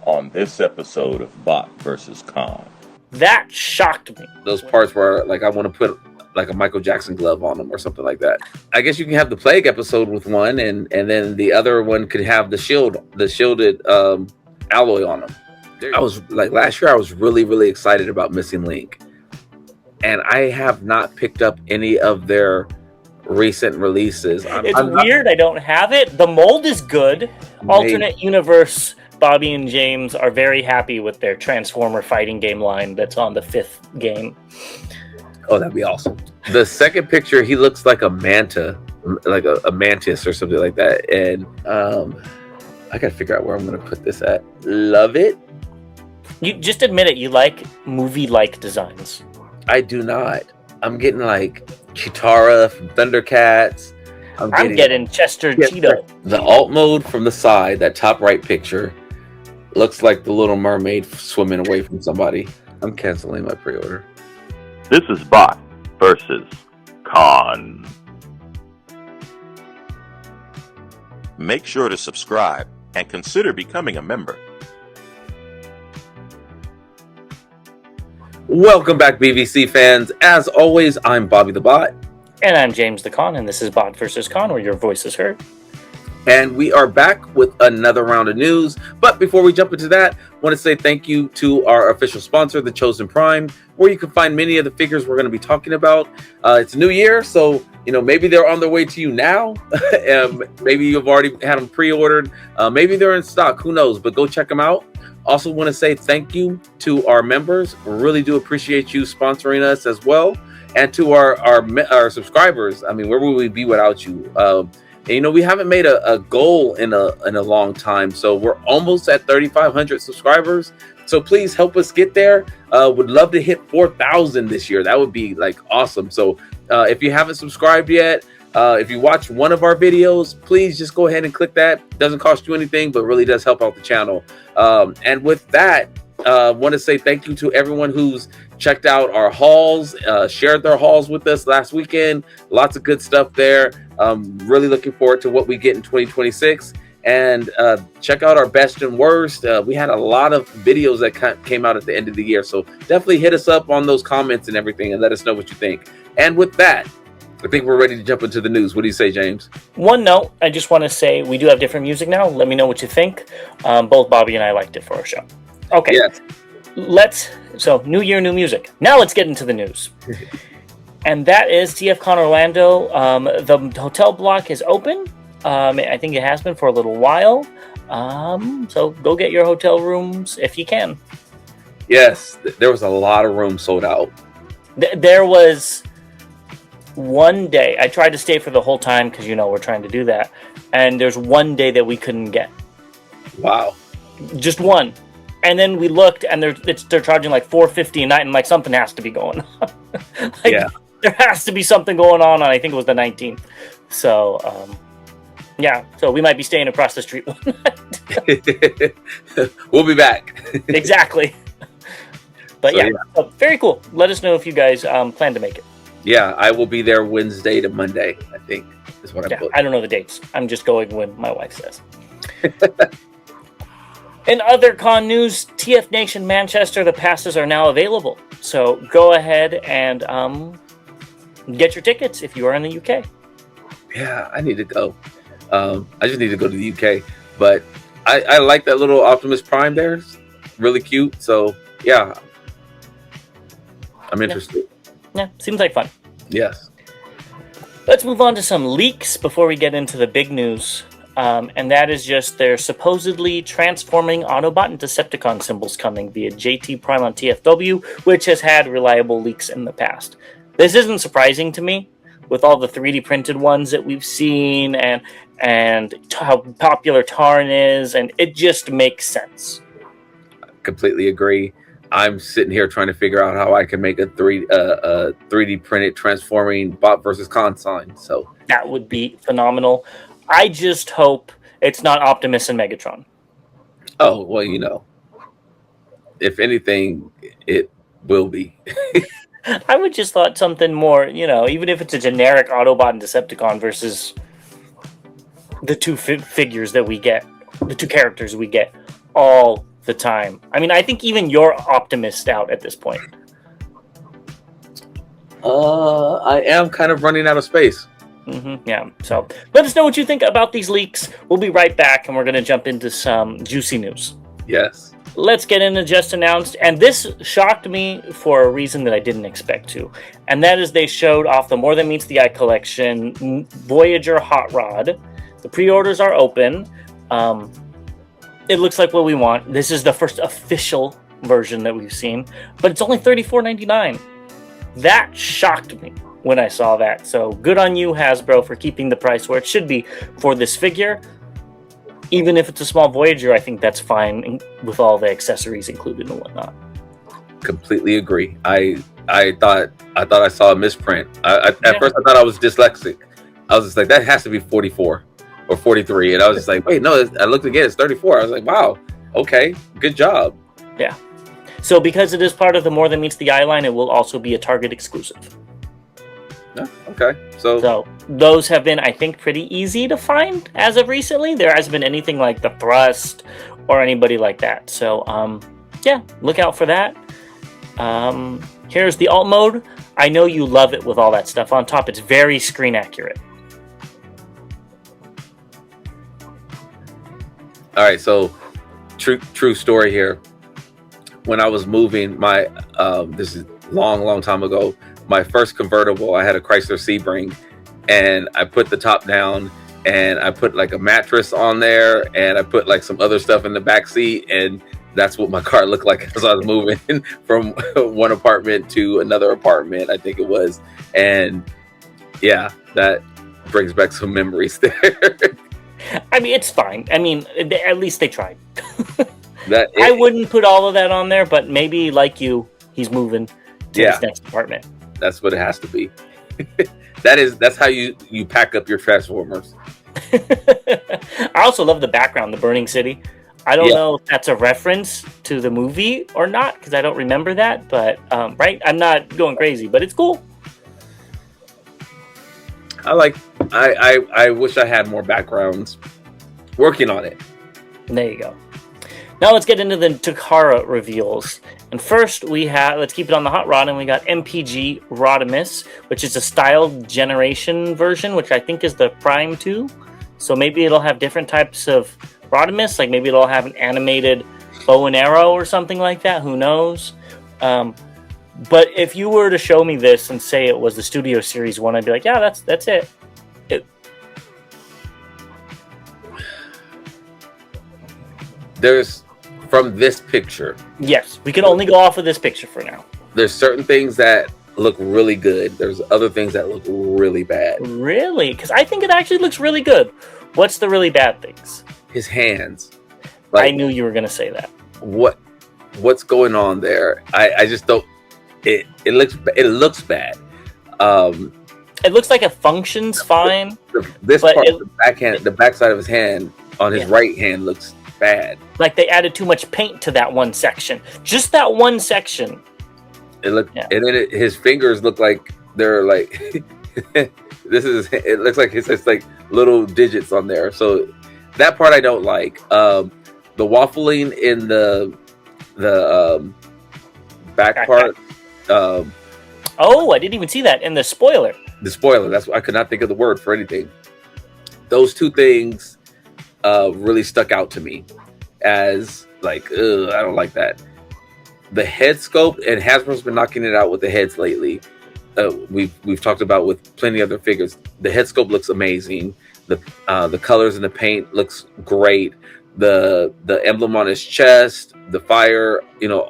on this episode of Bot versus Kang. That shocked me. Those parts where, like, I want to put like a Michael Jackson glove on them or something like that. I guess you can have the Plague episode with one, and then the other one could have the shielded alloy on them. I was like, last year I was really excited about Missing Link, and I have not picked up any of their recent releases. It's weird. I don't have it. The mold is good. Alternate universe. Bobby and James are very happy with their Transformer fighting game line that's on the 5th game. Oh, that'd be awesome. The second picture, he looks like a manta, like a mantis or something like that. And I gotta figure out where I'm gonna put this at. Love it. You just admit it. You like movie-like designs. I do not. I'm getting like Chitara from Thundercats. I'm getting Chester Cheeto. The alt mode from the side, that top right picture, looks like the Little Mermaid swimming away from somebody. I'm canceling my pre-order. This is Bot versus Khan. Make sure to subscribe and consider becoming a member. Welcome back, BVC fans. As always, I'm Bobby the Bot. And I'm James the Con, and this is Bot versus Con, where your voice is heard. And we are back with another round of news. But before we jump into that, I want to say thank you to our official sponsor, The Chosen Prime, where you can find many of the figures we're going to be talking about. It's a new year, so maybe they're on their way to you now. Maybe you've already had them pre-ordered. Maybe they're in stock. Who knows? But go check them out. Also want to say thank you to our members. We really do appreciate you sponsoring us as well. And to our subscribers. I mean, where would we be without you? And, we haven't made a goal in a long time. So we're almost at 3,500 subscribers. So please help us get there. Would love to hit 4,000 this year. That would be like awesome. So if you haven't subscribed yet, if you watch one of our videos, please just go ahead and click that. It doesn't cost you anything, but really does help out the channel. And with that, want to say thank you to everyone who's checked out our hauls, shared their hauls with us last weekend. Lots of good stuff there. Really looking forward to what we get in 2026. And check out our best and worst. We had a lot of videos that came out at the end of the year. So definitely hit us up on those comments and everything and let us know what you think. And with that, I think we're ready to jump into the news. What do you say, James? One note, I just want to say we do have different music now. Let me know what you think. Both Bobby and I liked it for our show. Okay. Yes. So new year, new music. Now let's get into the news. And that is TFCon Orlando. The hotel block is open. I think it has been for a little while. So go get your hotel rooms if you can. Yes, there was a lot of rooms sold out. There was one day. I tried to stay for the whole time because, we're trying to do that. And there's one day that we couldn't get. Wow. Just one. And then we looked, and they're charging like $450 a night, and like something has to be going on. There has to be something going on. I think it was the 19th. So, so we might be staying across the street one night. We'll be back. Exactly. But so very cool. Let us know if you guys plan to make it. Yeah, I will be there Wednesday to Monday, I think, is what I'm booked. I don't know the dates. I'm just going when my wife says. In other con news, TF Nation Manchester, the passes are now available. So go ahead and get your tickets if you are in the UK. Yeah, I need to go. I just need to go to the UK. But I like that little Optimus Prime there. It's really cute. So, yeah. I'm interested. Yeah, seems like fun. Yes. Let's move on to some leaks before we get into the big news. And that is just their supposedly transforming Autobot and Decepticon symbols coming via JT Prime on TFW, which has had reliable leaks in the past. This isn't surprising to me, with all the 3D printed ones that we've seen and how popular Tarn is, and it just makes sense. I completely agree. I'm sitting here trying to figure out how I can make a 3D printed transforming Bot versus Con sign. So that would be phenomenal. I just hope it's not Optimus and Megatron. Oh, well, if anything, it will be. I would just thought something more, even if it's a generic Autobot and Decepticon versus the two figures that we get, the two characters we get, all the time. I mean, I think even you're optimist out at this point. I am kind of running out of space. Yeah, so let us know what you think about these leaks. We'll be right back, and we're going to jump into some juicy news. Yes. Let's get into just announced, and this shocked me for a reason that I didn't expect to, and that is they showed off the More Than Meets the Eye collection Voyager Hot Rod. The pre-orders are open. It looks like what we want. This is the first official version that we've seen, but it's only $34.99. That shocked me when I saw that. So good on you, Hasbro, for keeping the price where it should be for this figure. Even if it's a small Voyager, I think that's fine with all the accessories included and whatnot. Completely agree. I thought I saw a misprint. At first I thought I was dyslexic. I was just like, that has to be 44 or 43, and I was just like, wait, no. I looked again, it's 34. I was like, wow, okay, good job. Yeah. So because it is part of the More Than Meets the Eye line, it will also be a Target exclusive. Okay, so those have been, I think, pretty easy to find as of recently. There hasn't been anything like the Thrust or anybody like that. So, yeah, look out for that. Here's the alt mode. I know you love it with all that stuff on top. It's very screen accurate. All right, so true story here. When I was moving my, this is long time ago, my first convertible, I had a Chrysler Sebring, and I put the top down, and I put like a mattress on there, and I put like some other stuff in the back seat, and that's what my car looked like as I was moving from one apartment to another apartment, I think it was. And yeah, that brings back some memories there. I mean, it's fine. I mean, at least they tried. I wouldn't put all of that on there, but maybe like you, he's moving to his next apartment. That's what it has to be. That's how you pack up your Transformers. I also love the background, the burning city. I don't know if that's a reference to the movie or not, because I don't remember that, but right, I'm not going crazy, but it's cool. I wish I had more backgrounds. Working on it. There you go. Now let's get into the Takara reveals. And first let's keep it on the hot rod, and we got MPG Rodimus, which is a styled generation version, which I think is the Prime 2. So maybe it'll have different types of Rodimus, like maybe it'll have an animated bow and arrow or something like that, who knows. But if you were to show me this and say it was the Studio Series 1, I'd be like, yeah, that's it. There's, from this picture. Yes, we can only go off of this picture for now. There's certain things that look really good. There's other things that look really bad. Really? Because I think it actually looks really good. What's the really bad things? His hands. I knew you were going to say that. What's going on there? I just don't. It looks bad. It looks like it functions fine. This part, the backside of his hand on his right hand looks bad. Like they added too much paint to that one section. Just that one section. And then his fingers look like they're like. It looks like it's just like little digits on there. So that part I don't like. The waffling in the back part. I didn't even see that in the spoiler. The spoiler. That's I could not think of the word for anything. Those two things really stuck out to me as like, I don't like that. The head sculpt, and Hasbro's been knocking it out with the heads lately. We've talked about with plenty of other figures. The head sculpt looks amazing. The colors and the paint looks great. The emblem on his chest, the fire,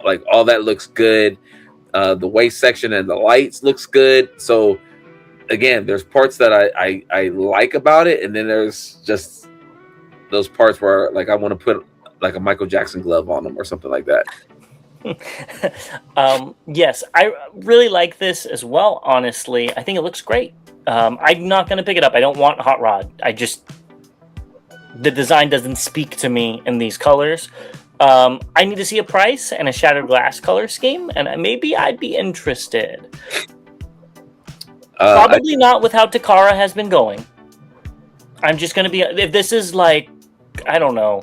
like all that looks good. The waist section and the lights looks good. So again, there's parts that I like about it, and then there's just those parts where like I want to put like a Michael Jackson glove on them or something like that. Yes, I really like this as well. Honestly, I think it looks great. I'm not going to pick it up. I don't want Hot Rod. The design doesn't speak to me in these colors. I need to see a price and a Shattered Glass color scheme, and maybe I'd be interested. Probably not with how Takara has been going. I'm just going to be... If this is like, I don't know,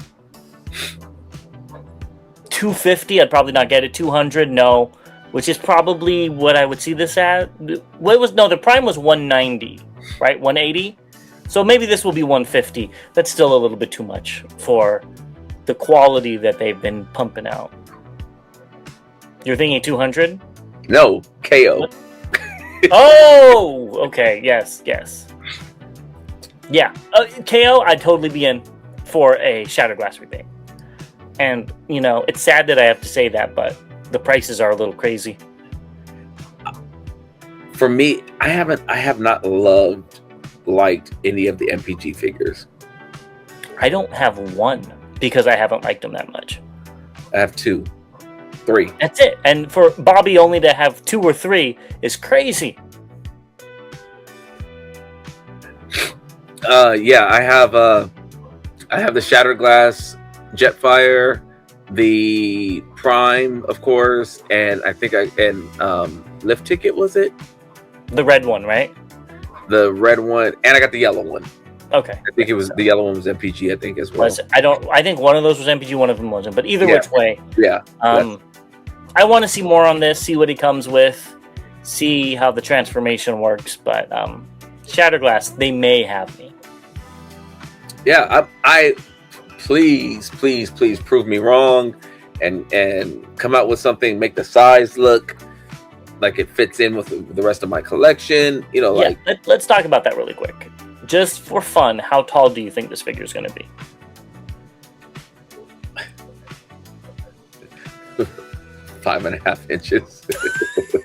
250. I'd probably not get it. 200, no. Which is probably what I would see this at. The Prime was 190, right? 180. So maybe this will be 150. That's still a little bit too much for the quality that they've been pumping out. You're thinking 200? No, KO. Oh, okay. Yes. Yeah. KO, I'd totally be in for a Shattered Glass repaint. And, it's sad that I have to say that, but the prices are a little crazy. For me, I have not liked any of the MPG figures. I don't have one because I haven't liked them that much. I have 2, 3. That's it. And for Bobby only to have 2 or 3 is crazy. Yeah, I have the Shattered Glass Jetfire, the Prime, of course, and I think Lift Ticket, was it? The red one, right? The red one, and I got the yellow one. Okay. I think it was the yellow one was MPG, I think, as well. I think one of those was MPG, one of them wasn't, but either which way. Yeah. I want to see more on this, see what he comes with, see how the transformation works, but Shattered Glass, they may have me. Yeah, I please prove me wrong and come out with something, make the size look like it fits in with the rest of my collection. Let's talk about that really quick. Just for fun, how tall do you think this figure is going to be? 5.5 inches.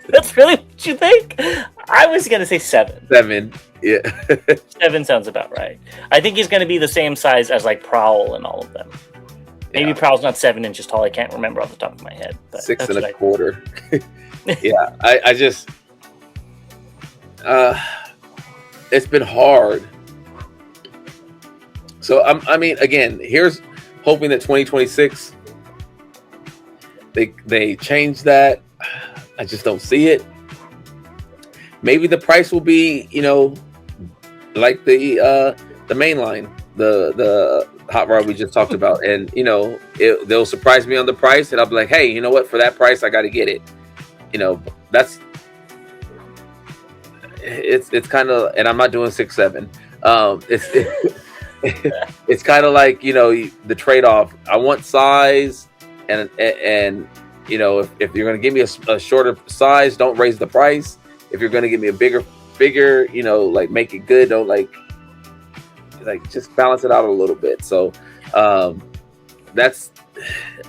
That's really what you think? I was going to say 7. 7, yeah. 7 sounds about right. I think he's going to be the same size as like Prowl and all of them. Maybe Prowl's not 7 inches tall. I can't remember off the top of my head. But 6 1/4. Yeah, I just it's been hard. So I mean, again, here's hoping that 2026 they change that. I just don't see it. Maybe the price will be, like the main line, the hot rod we just talked about, and they'll surprise me on the price, and I'll be like, hey, you know what? For that price, I got to get it. It's kind of, and I'm not doing 6'7". It's kind of like the trade-off. I want size, and if you're going to give me a shorter size, don't raise the price. If you're going to give me a bigger figure, like make it good. Don't like just balance it out a little bit. So that's,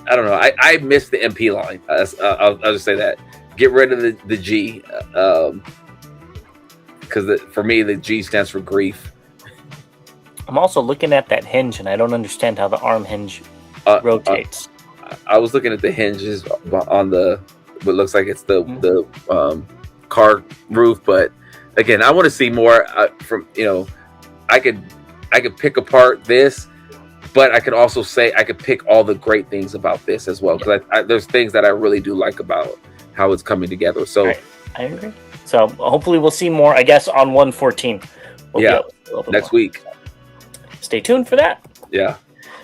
I don't know. I miss the MP line. I'll just say that. Get rid of the G, because for me the G stands for grief. I'm also looking at that hinge, and I don't understand how the arm hinge rotates. I was looking at the hinges on what looks like it's the car roof, but again, I want to see more from I could pick apart this, but I could also say I could pick all the great things about this as well, because there's things that I really do like about how it's coming together. So I agree. So hopefully we'll see more, I guess, on 114. Next week. Stay tuned for that. Yeah.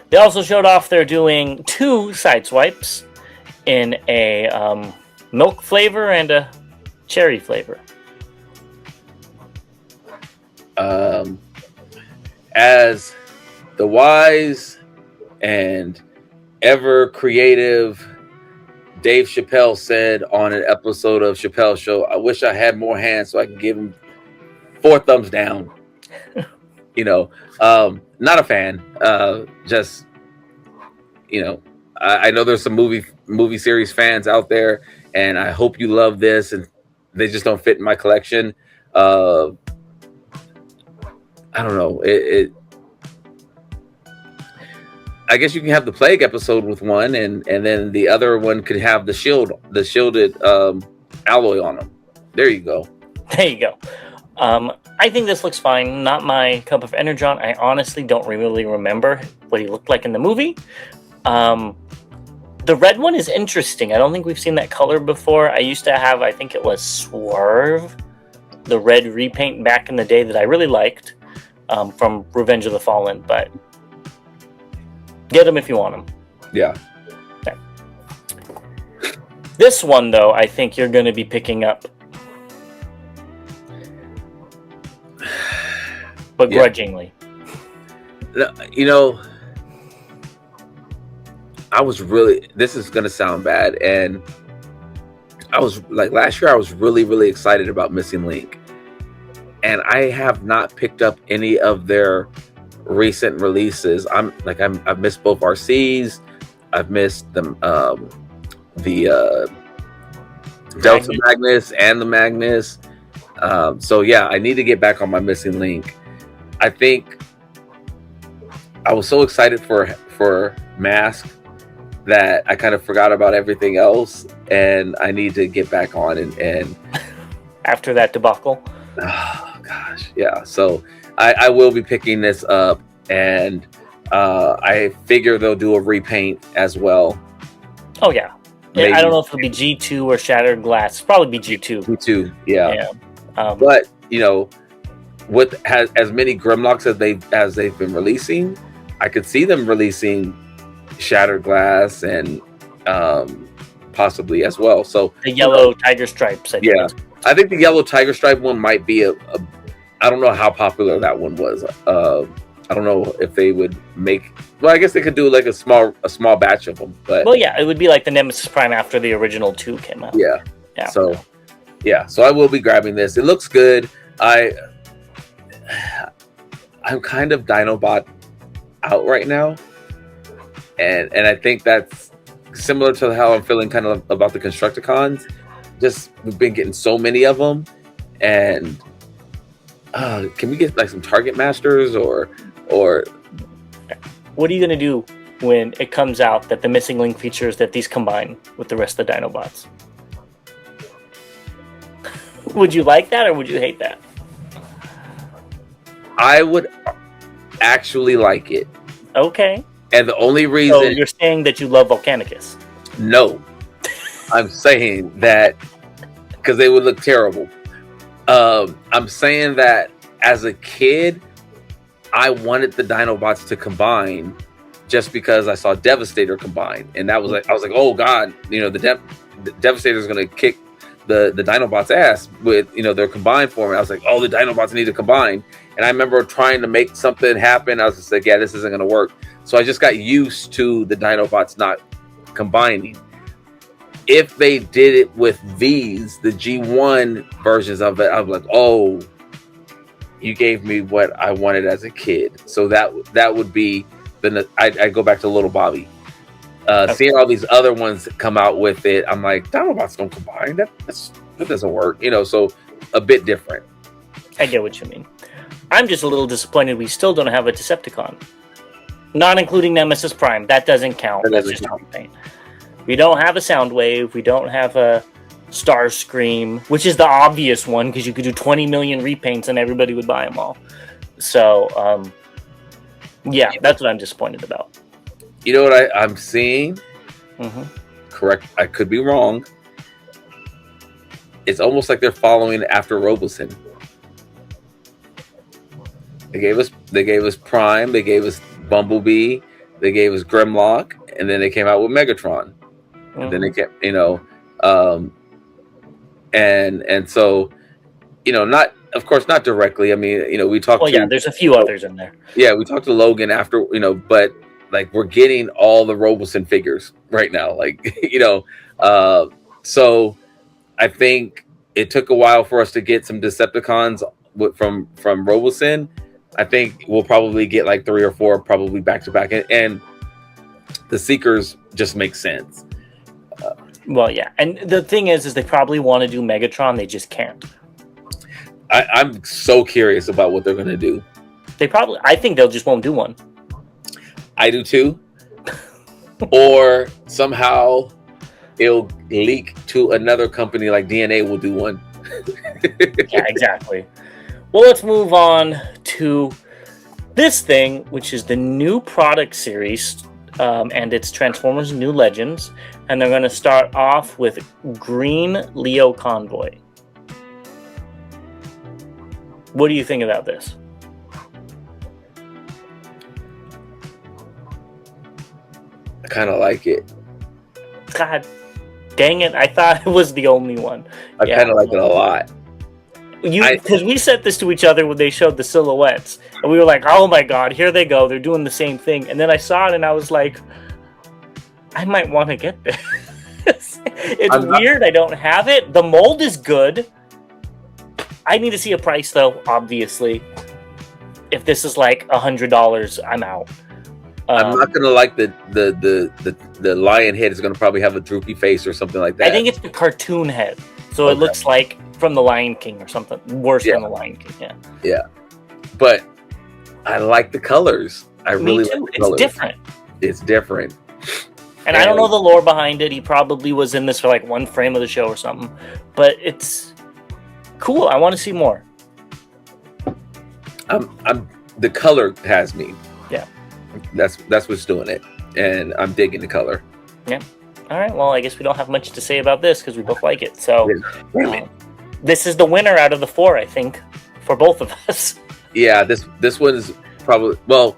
They also showed off they're doing 2 side swipes in a milk flavor and a cherry flavor. As the wise and ever creative Dave Chappelle said on an episode of Chappelle's Show, I wish I had more hands so I could give him 4 thumbs down. Not a fan. Just, I know there's some movie series fans out there, and I hope you love this, and they just don't fit in my collection. I don't know. I guess you can have the Plague episode with one, and then the other one could have the shielded alloy on them. There you go. I think this looks fine. Not my cup of energon. I honestly don't really remember what he looked like in the movie. The red one is interesting. I don't think we've seen that color before. I used to have, I think it was Swerve, the red repaint back in the day that I really liked from Revenge of the Fallen, but get them if you want them. Yeah. Okay. This one, though, I think you're going to be picking up. Begrudgingly. You know, I was really, this is going to sound bad, and I was like, last year I was really, really excited about Missing Link, and I have not picked up any of their recent releases. I've missed both RCs. I've missed the Delta Magnus and the Magnus. So yeah, I need to get back on my Missing Link. I think I was so excited for Mask that I kind of forgot about everything else, and I need to get back on and after that debacle. Oh gosh, yeah. So I will be picking this up, and I figure they'll do a repaint as well. Oh yeah. Maybe. I don't know if it'll be G2 or Shattered Glass. It'll probably be G2. G2, yeah. But you know, with as many Grimlocks as they've been releasing, I could see them releasing Shattered Glass and possibly as well. So the yellow tiger stripes. I think the yellow tiger stripe one might be I don't know how popular that one was. I don't know if they would make. Well, I guess they could do like a small batch of them. But well, yeah, it would be like the Nemesis Prime after the original 2 came out. Yeah. Yeah. So I will be grabbing this. It looks good. I'm kind of Dinobot out right now, and I think that's similar to how I'm feeling kind of about the Constructicons. Just we've been getting so many of them, and can we get like some Target Masters or what are you gonna do when it comes out that the Missing Link features that these combine with the rest of the Dinobots? Would you like that or would you hate that? I would actually like it. Okay. And the only reason... So you're saying that you love Volcanicus? No. I'm saying that because they would look terrible. I'm saying that as a kid, I wanted the Dinobots to combine just because I saw Devastator combine. And that was like, I was like, oh God, you know, the Devastator is going to kick the Dinobots' ass with, you know, their combined form. And I was like, oh, the Dinobots need to combine. And I remember trying to make something happen. I was just like, yeah, this isn't going to work. So I just got used to the Dinobots not combining. If they did it with these, the G1 versions of it, I'm like, oh, you gave me what I wanted as a kid. So that would be I go back to Little Bobby. Seeing all these other ones come out with it, I'm like, Dinobots don't combine. That doesn't work, you know. So a bit different. I get what you mean. I'm just a little disappointed we still don't have a Decepticon, not including Nemesis Prime. That doesn't count. That's just a repaint. We don't have a Soundwave. We don't have a Starscream, which is the obvious one because you could do 20 million repaints and everybody would buy them all. So, yeah, that's what I'm disappointed about. You know what I'm seeing? Mm-hmm. Correct. I could be wrong. It's almost like they're following after Robosen. They gave us Prime. They gave us Bumblebee. They gave us Grimlock, and then they came out with Megatron. Mm-hmm. And then they kept, you know, and so, you know, not, of course, not directly. I mean, you know, we talked. Well, yeah, there's a few others in there. Yeah, we talked to Logan after, you know, but like we're getting all the Robosen figures right now, like, you know, so I think it took a while for us to get some Decepticons from Robosen. I think we'll probably get like 3 or 4 probably back to back, and the Seekers just make sense. Well, yeah, and the thing is they probably want to do Megatron, they just can't. I'm so curious about what they're going to do. I think they'll just won't do one. I do too. Or somehow it'll leak to another company like DNA will do one. Yeah, exactly. Well, let's move on to this thing, which is the new product series, and it's Transformers New Legends. And they're going to start off with Green Leo Convoy. What do you think about this? I kind of like it. God, Dang it! I thought it was the only one. I kind of like it a lot. Because we said this to each other when they showed the silhouettes, and we were like, "Oh my god, here they go! They're doing the same thing." And then I saw it, and I was like, "I might want to get this." It's weird. I don't have it. The mold is good. I need to see a price, though. Obviously, if this is like $100, I'm out. I'm not gonna like the lion head is gonna probably have a droopy face or something like that. I think it's the cartoon head, so it looks like from the Lion King or something worse than the Lion King. Yeah. But I like the colors. I really too. like the colors. It's different. It's different. And I don't know the lore behind it. He probably was in this for like one frame of the show or something. But it's cool. I want to see more. The color has me. Yeah. That's what's doing it. And I'm digging the color. Yeah. All right. Well, I guess we don't have much to say about this because we both like it. So this is the winner out of the 4, I think, for both of us. Yeah, this one is probably, well,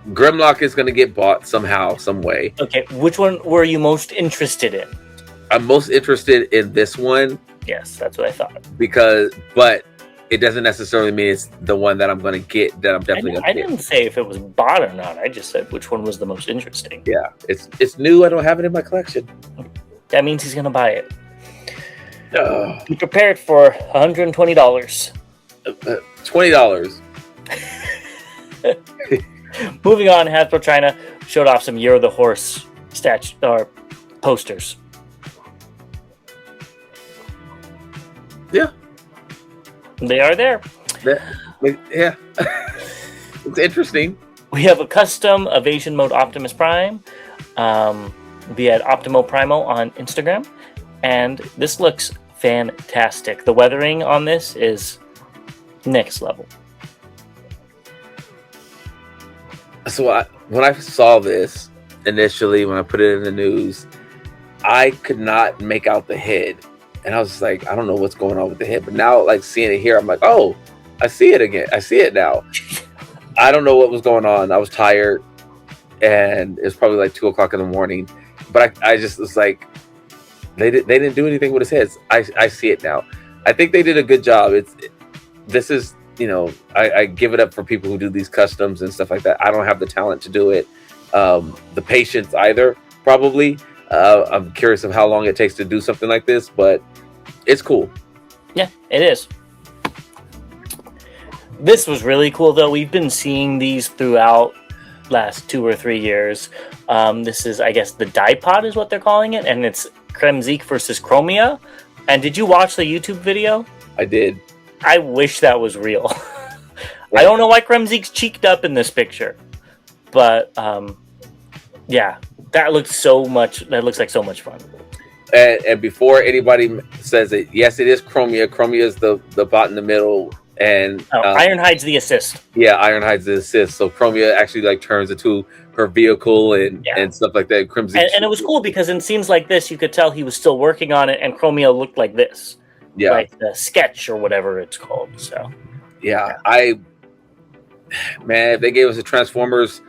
Grimlock is going to get bought somehow, some way. Okay, which one were you most interested in? I'm most interested in this one. Yes, that's what I thought. But it doesn't necessarily mean it's the one that I'm going to get, that I'm definitely going to get. I didn't say if it was bought or not. I just said which one was the most interesting. Yeah, it's new. I don't have it in my collection. That means he's going to buy it. Be prepared for $120. $20. Moving on, Hasbro China showed off some Year of the Horse posters. Yeah. They are there. Yeah. It's interesting. We have a custom Evasion Mode Optimus Prime. We had Optimo Primo on Instagram. And this looks fantastic. The weathering on this is next level. So when I saw this initially, when I put it in the news, I could not make out the head. And I was like, I don't know what's going on with the head. But now, like, seeing it here, I'm like, oh, I see it again. I see it now. I don't know what was going on. I was tired. And it was probably like 2 o'clock in the morning. But I just was like, they didn't do anything with his heads. I see it now. I think they did a good job. This is, you know, I give it up for people who do these customs and stuff like that. I don't have the talent to do it. The patience either, probably. I'm curious of how long it takes to do something like this, but it's cool. Yeah, it is. This was really cool, though. We've been seeing these throughout last 2 or 3 years. This is, I guess, the Dipod is what they're calling it, and it's Kremzeek versus Chromia. And did you watch the YouTube video? I did. I wish that was real. I don't know why Kremzeek's cheeked up in this picture, but yeah, that looks like so much fun. And before anybody says it, yes, it is Chromia. Chromia is the bot in the middle, and Ironhide's the assist. Yeah, Ironhide's the assist. So Chromia actually like turns into her vehicle and stuff like that. Crimson, and it was cool because in scenes like this, you could tell he was still working on it, and Chromia looked like this. Yeah, like the sketch or whatever it's called. So, yeah, if they gave us a Transformers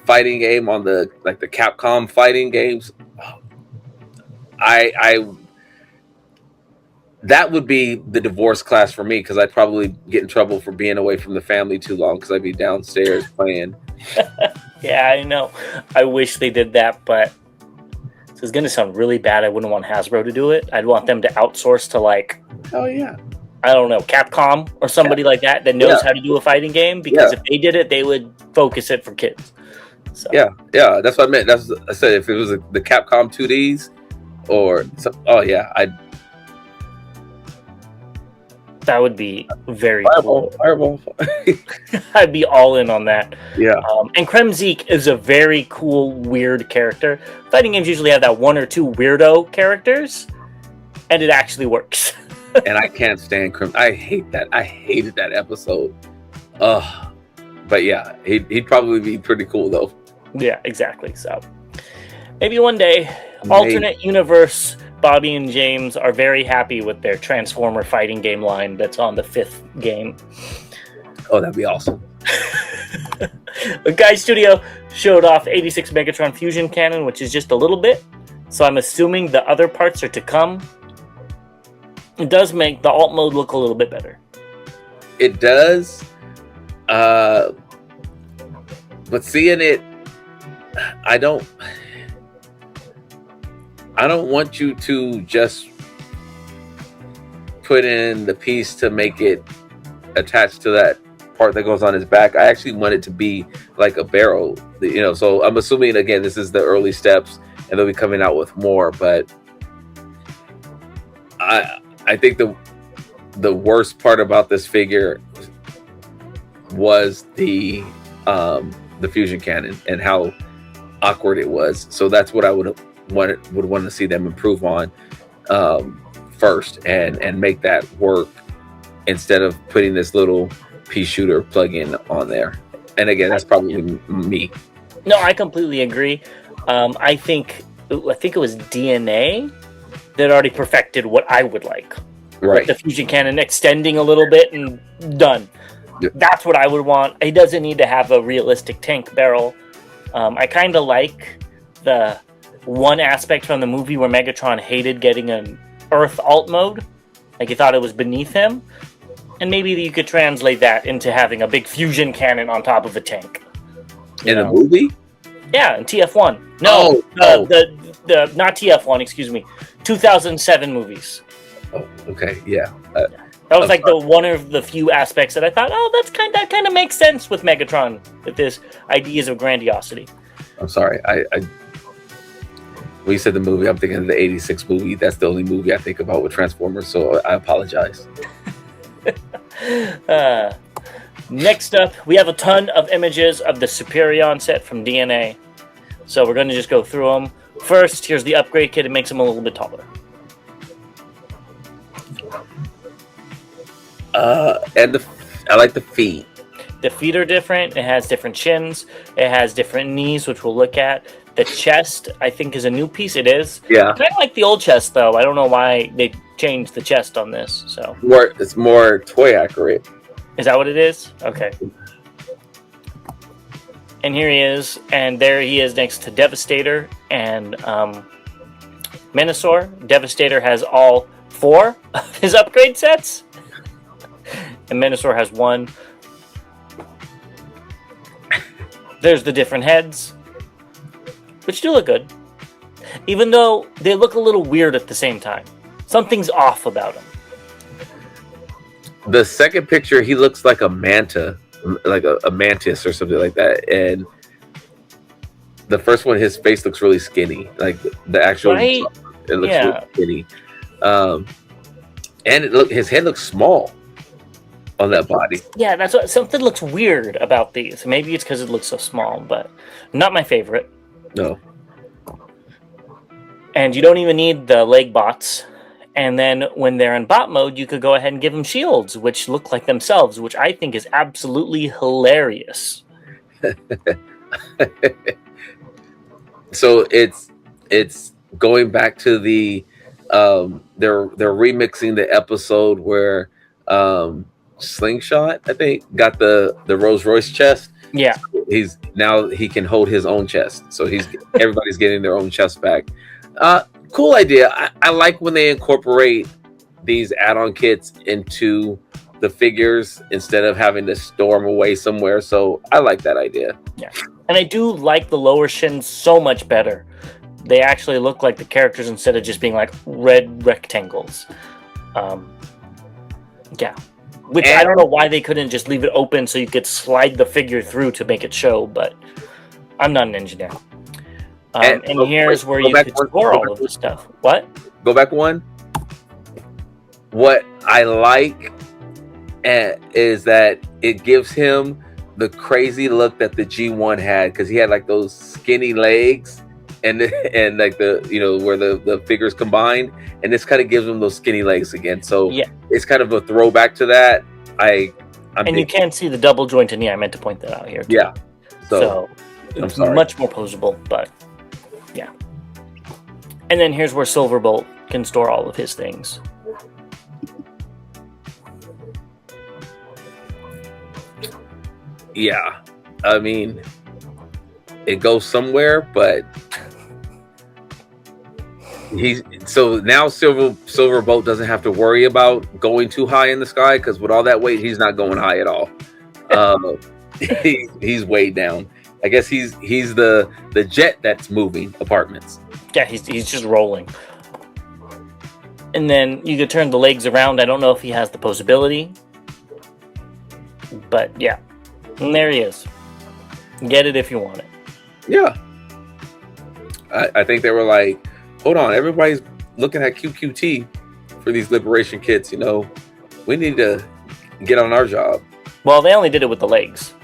fighting game on the Capcom fighting games, that would be the divorce class for me, because I'd probably get in trouble for being away from the family too long because I'd be downstairs playing. Yeah, I know. I wish they did that, but it's going to sound really bad. I wouldn't want Hasbro to do it. I'd want them to outsource to I don't know, Capcom or somebody like that knows how to do a fighting game, because if they did it, they would focus it for kids. So. Yeah, that's what I meant. I said if it was the Capcom 2Ds or that would be very cool. Fireball. I'd be all in on that. Yeah. And Kremzeek is a very cool, weird character. Fighting games usually have that 1 or 2 weirdo characters, and it actually works. And I can't stand Krem. I hate that. I hated that episode. But yeah, he'd probably be pretty cool though. Yeah, exactly. So maybe one day, alternate universe, Bobby and James are very happy with their Transformer fighting game line that's on the 5th game. Oh, that'd be awesome. The Guy Studio showed off 86 Megatron Fusion Cannon, which is just a little bit. So I'm assuming the other parts are to come. It does make the alt mode look a little bit better. It does. But seeing it, I don't want you to just put in the piece to make it attached to that part that goes on his back. I actually want it to be like a barrel, so I'm assuming, again, this is the early steps and they'll be coming out with more, but I think the worst part about this figure was the fusion cannon and how awkward it was. So that's what I would want to see them improve on first and make that work, instead of putting this little pea shooter plug-in on there. And again, that's probably me. No, I completely agree. I think it was DNA that already perfected what I would like. Right. With the fusion cannon extending a little bit and done. Yeah. That's what I would want. He doesn't need to have a realistic tank barrel. I kind of like the one aspect from the movie where Megatron hated getting an Earth alt mode. Like, he thought it was beneath him. And maybe you could translate that into having a big fusion cannon on top of a tank. In a movie? Yeah, in TF1. No, the not TF1, excuse me. 2007 movies. Oh, okay, yeah. That was like the one of the few aspects that I thought, that kind of makes sense with Megatron, with this ideas of grandiosity. I'm sorry, when you said the movie, I'm thinking of the 86 movie. That's the only movie I think about with Transformers, so I apologize. Next up, we have a ton of images of the Superion set from DNA. So we're going to just go through them. First, here's the upgrade kit. It makes him a little bit taller. And I like the feet. The feet are different. It has different chins. It has different knees, which we'll look at. The chest, I think, is a new piece. It is. Yeah. Kind of like the old chest, though. I don't know why they changed the chest on this. So it's more toy accurate. Is that what it is? Okay. And here he is, and there he is next to Devastator and Menasor. Devastator has all 4 of his upgrade sets, and Menasor has 1. There's the different heads, which do look good, even though they look a little weird at the same time. Something's off about him. The second picture, he looks like a manta, like a mantis or something like that. And the first one, his face looks really skinny. Like the actual, right? It looks really skinny. And his head looks small on that body. Yeah, that's what, something looks weird about these. Maybe it's because it looks so small, but not my favorite. No. And you don't even need the leg bots. And then when they're in bot mode, you could go ahead and give them shields, which look like themselves, which I think is absolutely hilarious. So it's going back to the they're remixing the episode where Slingshot, I think, got the Rolls Royce chest. Yeah. So he can hold his own chest. So everybody's getting their own chest back. Cool idea. I like when they incorporate these add-on kits into the figures instead of having to store them away somewhere. So I like that idea. Yeah. And I do like the lower shins so much better. They actually look like the characters instead of just being like red rectangles. Yeah. Which I don't know why they couldn't just leave it open so you could slide the figure through to make it show, but I'm not an engineer. And here's where you could store all of the stuff. What? Go back one. What I like is that it gives him the crazy look that the G1 had, because he had like those skinny legs and like the where the figures combined, and this kind of gives him those skinny legs again. So yeah, it's kind of a throwback to that. You can't see the double jointed knee. I meant to point that out here too. Yeah. So it's much more posable, but yeah. And then here's where Silverbolt can store all of his things. Yeah, I mean, it goes somewhere, but So now Silverbolt doesn't have to worry about going too high in the sky, because with all that weight, he's not going high at all. He's way down. I guess he's the jet that's moving apartments. Yeah, he's just rolling. And then you could turn the legs around. I don't know if he has the posability, but yeah, and there he is. Get it if you want it. Yeah, I think they were like, hold on, everybody's looking at QQT for these liberation kits. You know, we need to get on our job. Well, they only did it with the legs.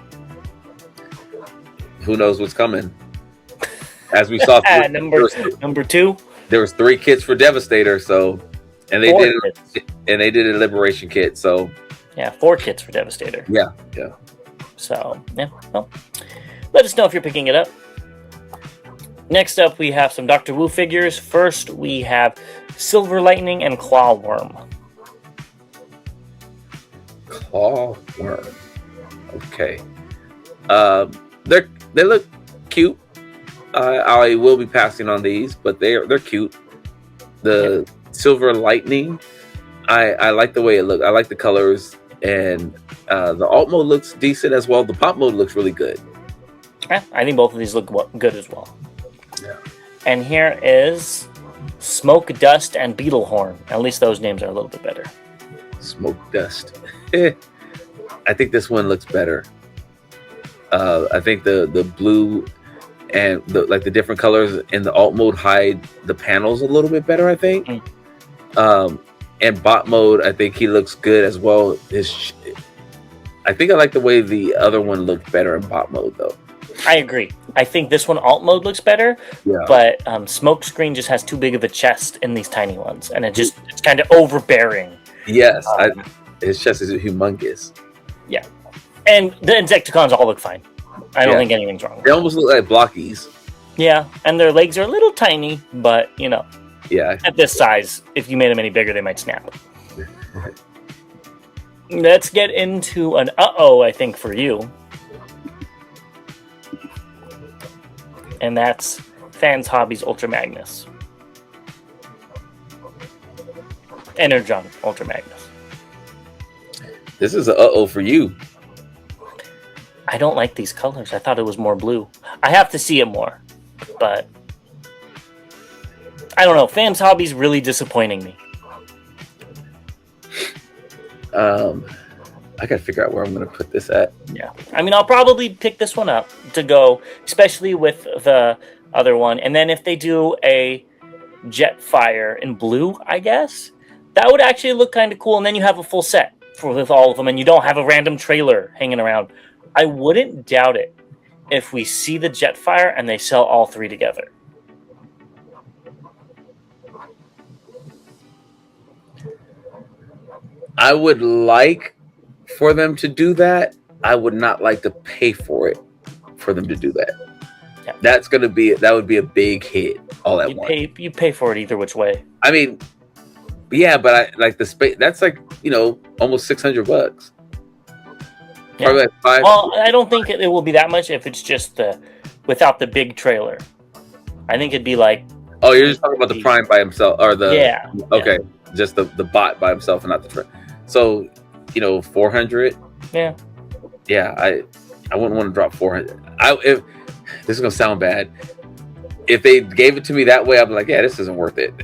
Who knows what's coming? As we saw, number 2, there was 3 kits for Devastator. So, and they did a liberation kit. So, yeah, 4 kits for Devastator. Yeah. So, yeah. Well, let us know if you're picking it up. Next up, we have some Doctor Wu figures. First, we have Silver Lightning and Clawworm. Clawworm. Okay. They look cute. I will be passing on these, but they're cute. The Silver Lightning, I like the way it looks. I like the colors, and the alt mode looks decent as well. The pop mode looks really good. Yeah, I think both of these look good as well. Yeah. And here is Smoke, Dust, and Beetlehorn. At least those names are a little bit better. Smoke, Dust. I think this one looks better. I think the blue and the different colors in the alt mode hide the panels a little bit better, I think. And bot mode, I think he looks good as well. I think I like the way the other one looked better in bot mode, though. I agree. I think this one alt mode looks better, but Smokescreen just has too big of a chest in these tiny ones, and it's kind of overbearing. Yes, his chest is humongous. Yeah, and the Insecticons all look fine. I don't think anything's wrong with They almost look like blockies. Yeah, and their legs are a little tiny, but yeah, at this size, if you made them any bigger, they might snap. Let's get into an I think, for you. And that's Fanshobby's Ultra Magnus. Energon Ultra Magnus. This is a for you. I don't like these colors. I thought it was more blue. I have to see it more. But I don't know. Fanshobby's really disappointing me. I gotta figure out where I'm gonna put this at. Yeah. I mean, I'll probably pick this one up to go, especially with the other one. And then if they do a Jetfire in blue, I guess, that would actually look kind of cool. And then you have a full set with all of them, and you don't have a random trailer hanging around. I wouldn't doubt it if we see the Jetfire and they sell all 3 together. I would like for them to do that. I would not like to pay for it for them to do that. Yeah. That would be a big hit all at once. You pay for it either which way. I mean, yeah, but I like the space. That's like, almost $600. Yeah. Probably like 5. Well, I don't think it will be that much if it's just without the big trailer. I think it'd be like. Oh, you're just talking about the Prime by himself, or the. Yeah. Okay, just the bot by himself and not the trailer. So, 400. Yeah. Yeah, I wouldn't want to drop 400. If this is gonna sound bad, if they gave it to me that way, I'd be like, yeah, this isn't worth it.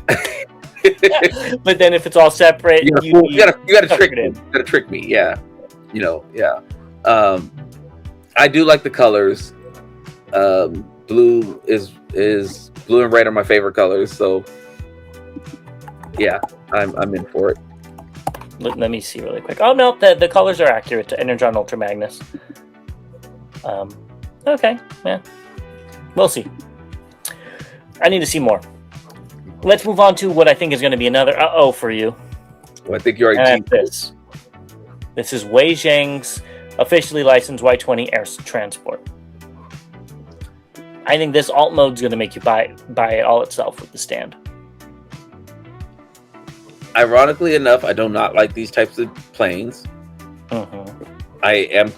But then if it's all separate, you gotta trick me. You gotta trick me. Yeah. Yeah. I do like the colors. Blue is blue and red are my favorite colors, so yeah, I'm in for it. Let me see really quick. Oh no, the colors are accurate to Energon Ultra Magnus. Okay, yeah, we'll see. I need to see more. Let's move on to what I think is going to be another for you. Well, I think you already teased this. This is WeiJiang's officially licensed Y20 air transport. I think this alt mode is going to make you buy it all itself with the stand. Ironically enough, I do not like these types of planes. I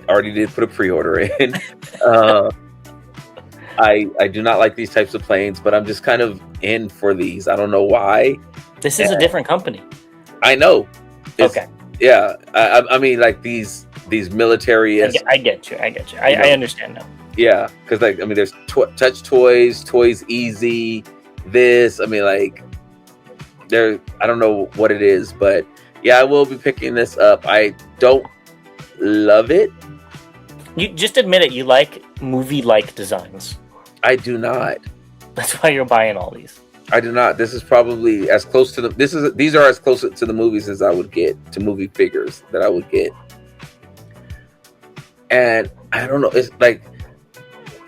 already did put a pre-order in. I do not like these types of planes, but I'm just kind of in for these. I don't know why. This is a different company. I know. Okay. Yeah. I mean, like these military. I get you. I understand now. Yeah, because like I mean, there's touch toys, Toys Easy. This, I mean, like I don't know what it is, but yeah, I will be picking this up. I don't love it. You just admit it. You like movie-like designs. I do not. That's why you're buying all these. I do not. This is probably as close to these are as close to the movies as I would get, to movie figures that I would get. And I don't know, it's like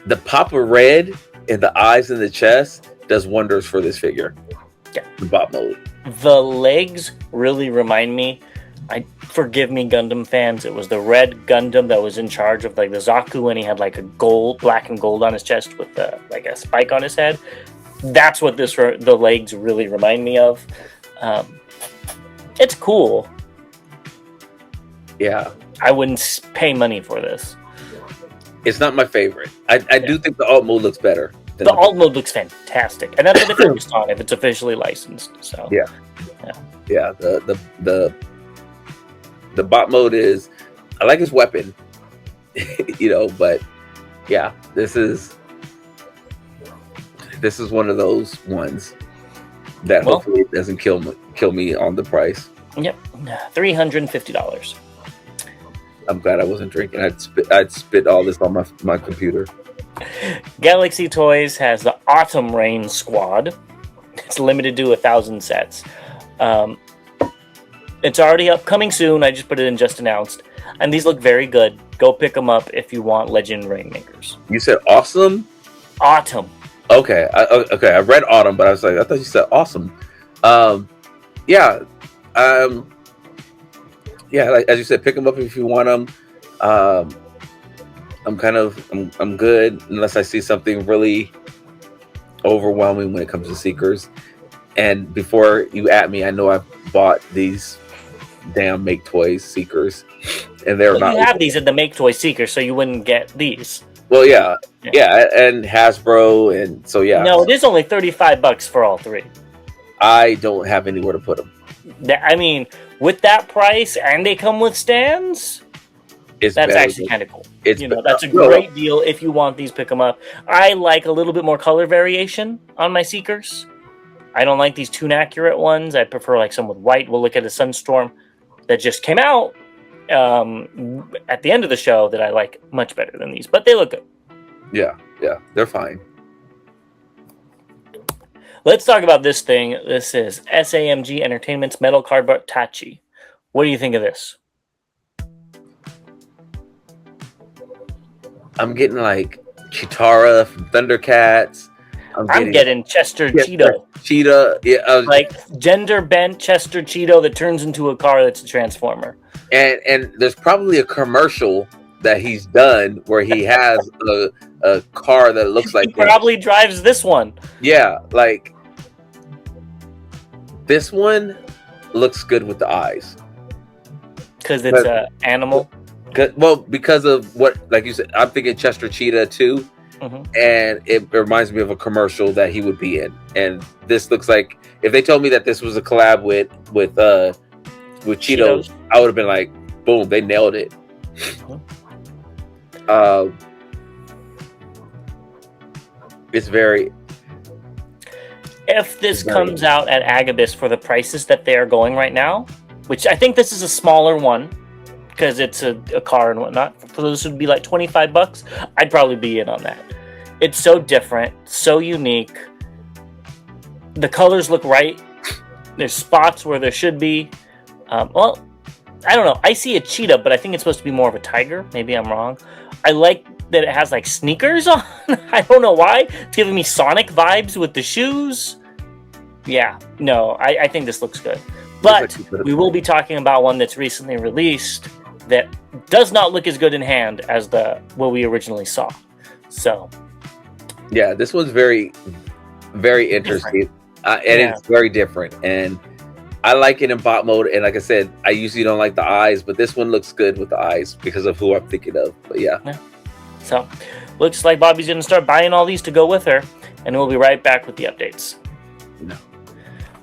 the pop of red in the eyes and the chest does wonders for this figure. Yeah. The bot mode. The legs really remind me. Forgive me, Gundam fans. It was the red Gundam that was in charge of like the Zaku, and he had like a black and gold on his chest with like a spike on his head. That's what the legs really remind me of. It's cool. Yeah. I wouldn't pay money for this. It's not my favorite. I do think the alt mode looks better. The alt mode looks fantastic, and that's what they're focused on if it's officially licensed. So yeah. The bot mode is, I like his weapon, but yeah, this is one of those ones that hopefully it doesn't kill me on the price. Yep, $350. I'm glad I wasn't drinking. I'd spit all this on my computer. Galaxy Toys has the Autumn Rain Squad. It's limited to 1,000 sets. It's already upcoming soon. I just put it in just announced. And these look very good. Go pick them up if you want Legend Rainmakers. You said awesome? Autumn. Okay. I read autumn, but I was like, I thought you said awesome. Yeah. Yeah, like, as you said, pick them up if you want them. I'm good unless I see something really overwhelming when it comes to Seekers. And before you at me, I know I've bought these damn Make Toys Seekers, and they're not. You have these at the Make Toy Seekers, so you wouldn't get these. Well, yeah, and Hasbro, and so yeah. No, it is only $35 for all three. I don't have anywhere to put them. I mean, with that price, and they come with stands. That's actually kind of cool. That's a great deal. If you want these, pick them up. I like a little bit more color variation on my Seekers. I don't like these tune accurate ones. I prefer like some with white. We'll look at a Sunstorm that just came out at the end of the show that I like much better than these, but they look good. Yeah, they're fine. Let's talk about this thing. This is SAMG Entertainment's Metal Cardboard Tachi. What do you think of this? I'm getting like Chitara from Thundercats. I'm getting Chester Cheeto. Cheetah, yeah. Like gender bent Chester Cheeto that turns into a car that's a Transformer. And there's probably a commercial that he's done where he has a car that looks like he probably drives this one. Yeah, like this one looks good with the eyes. Because it's an animal. Well, because of what, like you said, I'm thinking Chester Cheetah too. Mm-hmm. And it reminds me of a commercial that he would be in. And this looks like, if they told me that this was a collab with Cheetos, I would have been like, boom, they nailed it. Mm-hmm. It's very. If this comes out at Agabus for the prices that they are going right now, which I think this is a smaller one because it's a car and whatnot, for those would be like $25, I'd probably be in on that. It's so different, so unique. The colors look right. There's spots where there should be. Well, I don't know. I see a cheetah, but I think it's supposed to be more of a tiger. Maybe I'm wrong. I like that it has like sneakers on. I don't know why. It's giving me Sonic vibes with the shoes. Yeah, no, I think this looks good. But we will be talking about one that's recently released that does not look as good in hand as what we originally saw. So, yeah, this one's very, very interesting, it's very different, and I like it in bot mode. And like I said, I usually don't like the eyes, but this one looks good with the eyes because of who I'm thinking of. But yeah. So, looks like Bobby's going to start buying all these to go with her, and we'll be right back with the updates. No.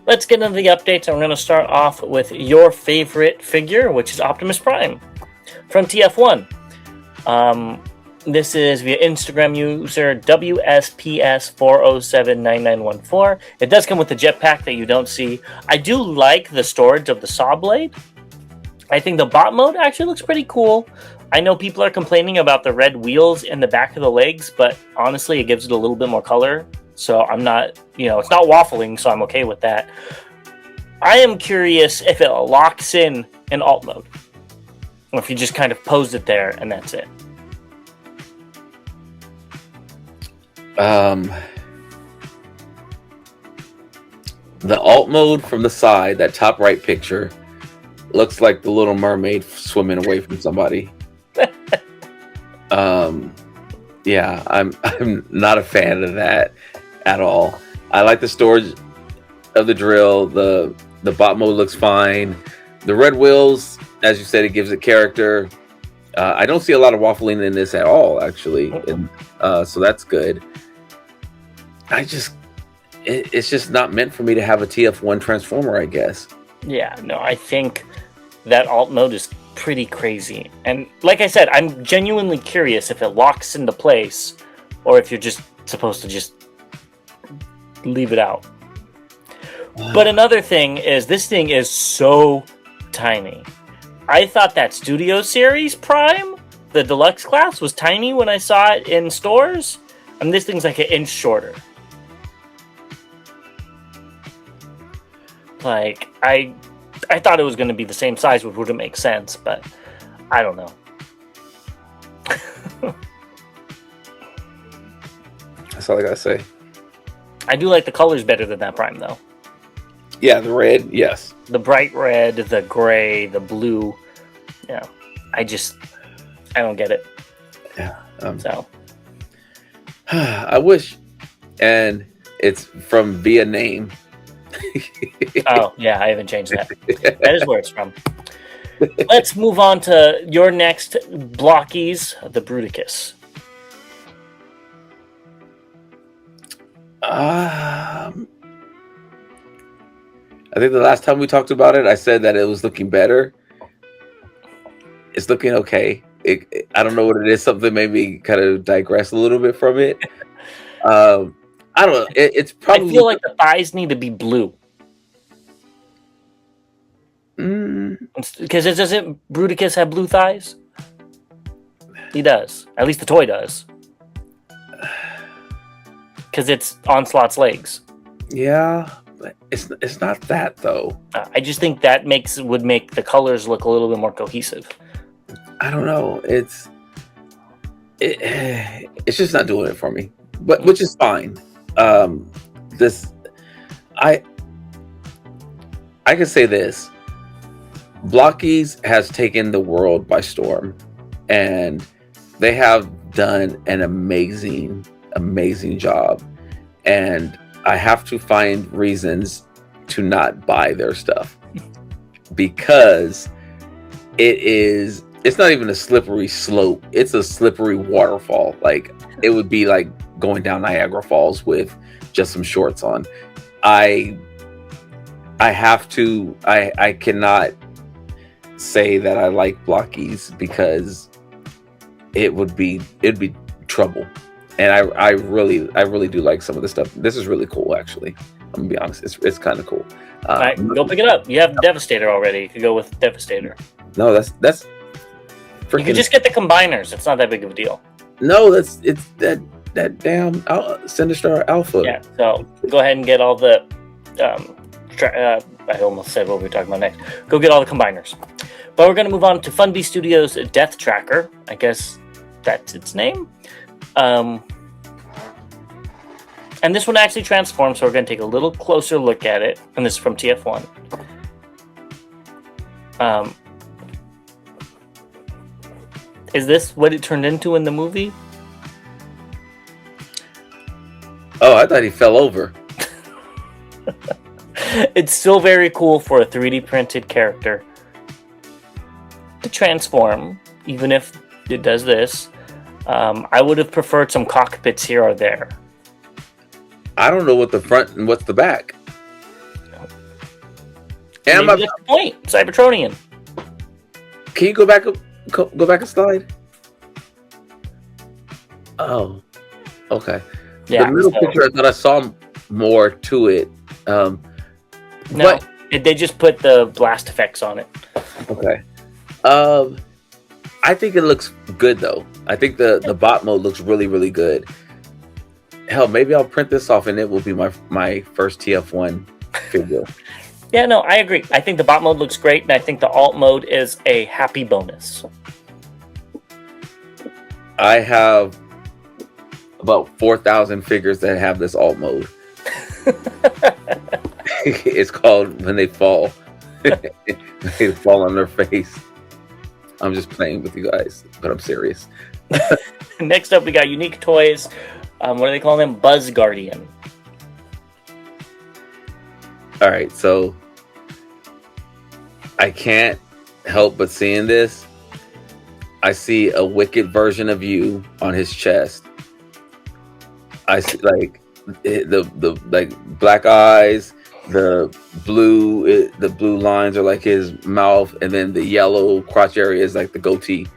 Let's get into the updates. I'm going to start off with your favorite figure, which is Optimus Prime from TF1. This is via Instagram user WSPS4079914. It does come with the jetpack that you don't see. I do like the storage of the saw blade. I think the bot mode actually looks pretty cool. I know people are complaining about the red wheels in the back of the legs, but honestly, it gives it a little bit more color. So I'm not, it's not waffling, so I'm okay with that. I am curious if it locks in alt mode, or if you just kind of pose it there and that's it. The alt mode from the side, that top right picture, looks like the Little Mermaid swimming away from somebody. Yeah, I'm not a fan of that at all. I like the storage of the drill. The bot mode looks fine. The red wheels, as you said, it gives it character. I don't see a lot of waffling in this at all, actually, and so that's good. It's just not meant for me to have a TF1 Transformer, I guess. Yeah, no, I think that alt mode is pretty crazy. And like I said, I'm genuinely curious if it locks into place or if you're just supposed to just leave it out. But another thing is, this thing is so tiny. I thought that Studio Series Prime, the deluxe class, was tiny when I saw it in stores. And this thing's like an inch shorter. Like, I thought it was going to be the same size, which wouldn't make sense, but I don't know. That's all I gotta say. I do like the colors better than that Prime, though. Yeah, the red, yes. The bright red, the gray, the blue. Yeah, I don't get it. Yeah. So. I wish, and it's from via name. Oh, yeah, I haven't changed that. That is where it's from. Let's move on to your next blockies, the Bruticus. I think the last time we talked about it, I said that it was looking better. It's looking okay. I don't know what it is. Something made me kind of digress a little bit from it. I don't know. It's probably. I feel like the thighs need to be blue. Because doesn't Bruticus have blue thighs? He does. At least the toy does. Because it's Onslaught's legs. Yeah, but it's not that though. I just think that would make the colors look a little bit more cohesive. I don't know. It's just not doing it for me. But which is fine. I can say this. Blockies has taken the world by storm, and they have done an amazing job. And I have to find reasons to not buy their stuff because it's not even a slippery slope. It's a slippery waterfall. Like, it would be like going down Niagara Falls with just some shorts on. I cannot say that I like blockies because it'd be trouble. And I really do like some of the stuff. This is really cool, actually. I'm gonna be honest. It's kind of cool. All right, go pick it up. You have Devastator already. You could go with Devastator. No, that's freaking. You can just get the combiners. It's not that big of a deal. No, it's that damn Sinistar Alpha. Yeah. So go ahead and get all the. I almost said what we were talking about next. Go get all the combiners. But we're going to move on to Funby Studios' Death Tracker. I guess that's its name. And this one actually transforms, so we're going to take a little closer look at it. And this is from TF1. Is this what it turned into in the movie? Oh, I thought he fell over. It's still very cool for a 3D printed character to transform, even if it does this. I would have preferred some cockpits here or there. I don't know what the front and what's the back. And that's the point. Cybertronian. Can you go back a slide? Oh, okay. Yeah, the middle picture, I thought I saw more to it. No, but they just put the blast effects on it. Okay. I think it looks good though. I think the bot mode looks really, really good. Hell, maybe I'll print this off and it will be my first TF1 figure. Yeah, no, I agree. I think the bot mode looks great, and I think the alt mode is a happy bonus. I have about 4,000 figures that have this alt mode. It's called When They Fall. They fall on their face. I'm just playing with you guys, but I'm serious. Next up, we got Unique Toys. What do they call them? Buzz Guardian. All right, so I can't help but seeing this. I see a wicked version of you on his chest. I see like the like black eyes, the blue lines are like his mouth, and then the yellow crotch area is like the goatee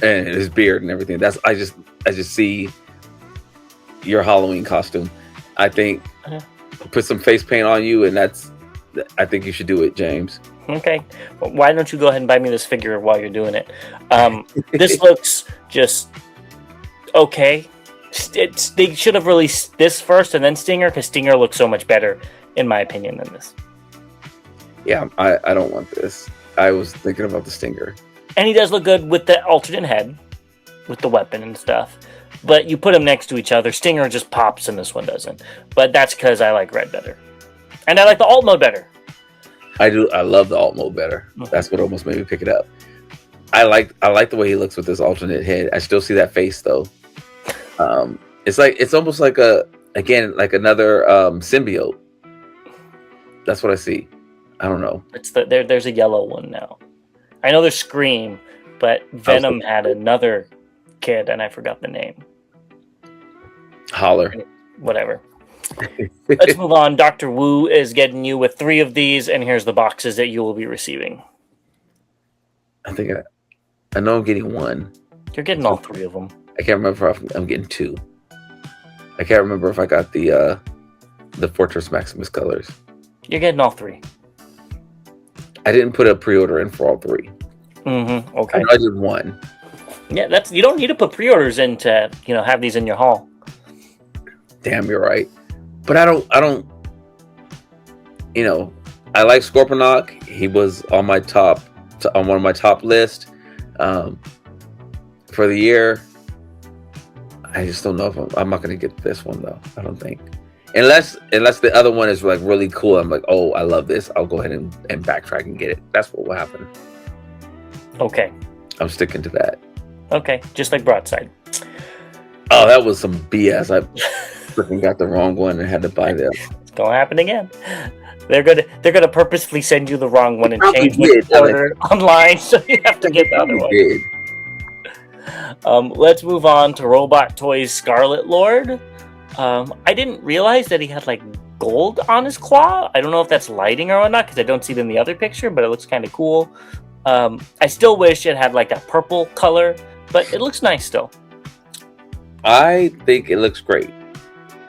and his beard and everything. I just see your Halloween costume. I think put some face paint on you, and I think you should do it, James. Okay. Well, why don't you go ahead and buy me this figure while you're doing it? This looks just okay. They should have released this first and then Stinger, because Stinger looks so much better, in my opinion, than this. Yeah, I don't want this. I was thinking about the Stinger. And he does look good with the alternate head, with the weapon and stuff. But you put them next to each other, Stinger just pops and this one doesn't. But that's because I like red better. And I like the alt mode better. I do. I love the alt mode better. Mm-hmm. That's what almost made me pick it up. I like the way he looks with this alternate head. I still see that face though. It's almost like another symbiote. That's what I see. I don't know. There's a yellow one now. I know there's Scream, but Venom had another kid and I forgot the name. Holler. Whatever. Let's move on. Dr. Wu is getting you with 3 of these, and here's the boxes that you will be receiving. I think I know I'm getting 1. You're getting all 3 of them. I can't remember if I'm getting 2. I can't remember if I got the Fortress Maximus colors. You're getting all 3. I didn't put a pre-order in for all 3. Mm-hmm. Okay. I did 1. Yeah, you don't need to put pre-orders in to have these in your haul. Damn, you're right. But I don't. I like Scorponok. He was on one of my top list for the year. I just don't know if I'm not going to get this one though. I don't think, unless the other one is like really cool. I'm like, oh, I love this. I'll go ahead and backtrack and get it. That's what will happen. Okay. I'm sticking to that. Okay, just like Broadside. Oh, that was some BS. I freaking got the wrong one and had to buy them. It's gonna happen again. They're gonna purposefully send you the wrong one and change the order online, so you have to get the other one. Let's move on to Robot Toys Scarlet Lord. I didn't realize that he had like gold on his claw. I don't know if that's lighting or whatnot because I don't see it in the other picture, but it looks kind of cool. I still wish it had like that purple color, but it looks nice still. I think it looks great.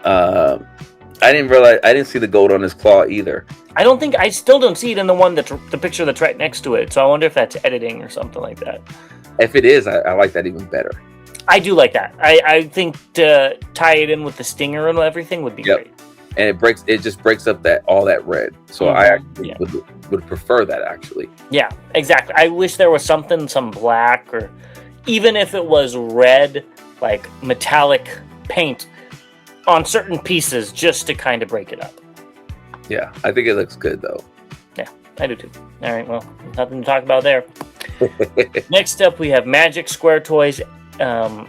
I didn't see the gold on his claw either. I still don't see it in the picture that's right next to it. So I wonder if that's editing or something like that. If it is, I like that even better. I do like that. I think to tie it in with the Stinger and everything would be great. And it just breaks up all that red. So I actually would prefer that actually. Yeah, exactly. I wish there was some black, or even if it was red, like metallic paint on certain pieces just to kind of break it up. Yeah, I think it looks good though. Yeah, I do too. All right, well, nothing to talk about there. Next up, we have Magic Square Toys, the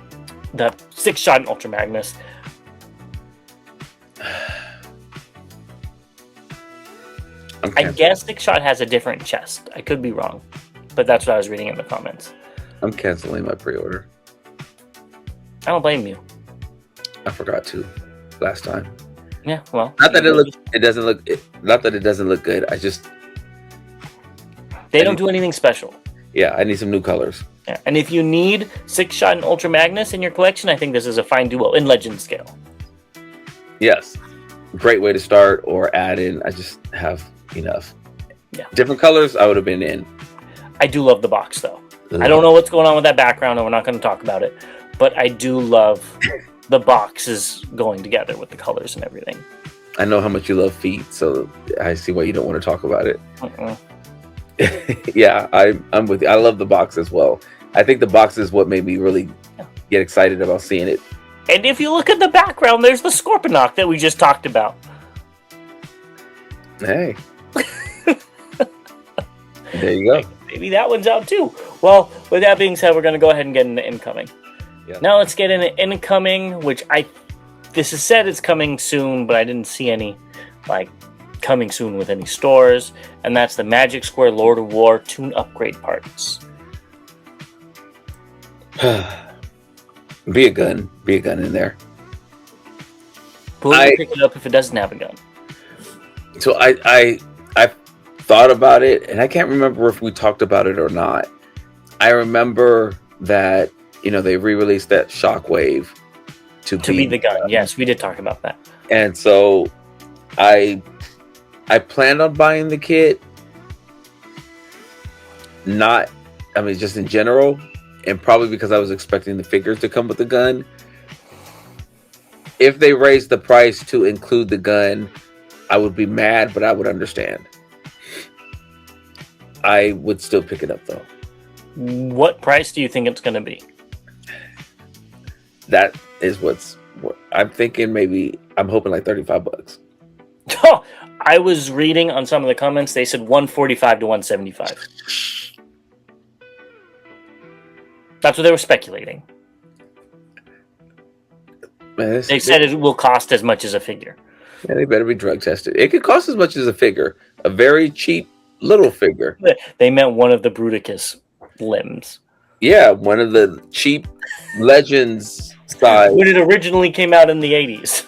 6-shot Ultra Magnus. I guess 6-shot has a different chest. I could be wrong, but that's what I was reading in the comments. I'm canceling my pre-order. I don't blame you. I forgot to last time. Yeah, well, Not that it doesn't look good. I just they don't do anything special. Yeah, I need some new colors. Yeah. And if you need 6-shot and Ultra Magnus in your collection, I think this is a fine duo in Legend scale. Yes, great way to start or add in. I just have enough. Yeah, different colors I would have been in. I do love the box though. I don't know what's going on with that background, and we're not going to talk about it. But I do love the boxes going together with the colors and everything. I know how much you love feet, so I see why you don't want to talk about it. Yeah, I'm with you. I love the box as well. I think the box is what made me really get excited about seeing it. And if you look at the background, there's the Scorponok that we just talked about. Hey. There you go. Maybe that one's out too. Well, with that being said, we're going to go ahead and get into incoming. Yeah. Now let's get into incoming, which this is said it's coming soon, but I didn't see any coming soon with any stores, and that's the Magic Square Lord of War tune upgrade parts. Be a gun in there. Who will pick it up if it doesn't have a gun? So I thought about it, and I can't remember if we talked about it or not. I remember that they re-released that Shockwave to be the gun. Yes, we did talk about that. And so I planned on buying the kit, just in general, and probably because I was expecting the figures to come with the gun. If they raised the price to include the gun, I would be mad, but I would understand. I would still pick it up though. What price do you think it's going to be? That is what I'm thinking. Maybe I'm hoping like $35. Oh, I was reading on some of the comments. They said 145 to 175. That's what they were speculating. Man, they said it will cost as much as a figure. Yeah, they better be drug tested. It could cost as much as a figure. A very cheap little figure. They meant one of the Bruticus limbs. Yeah, one of the cheap Legends size. When it originally came out in the 80s.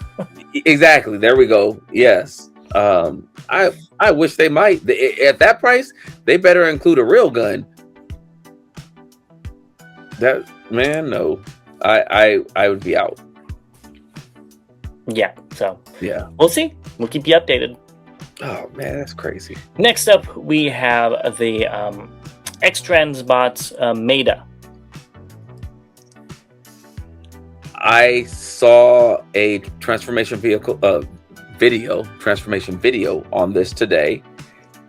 Exactly. There we go. Yes. I wish they might. At that price, they better include a real gun. No. I would be out. Yeah, so yeah, we'll see. We'll keep you updated. Oh man, that's crazy. Next up, we have the X-Transbots Maida. I saw a transformation video on this today,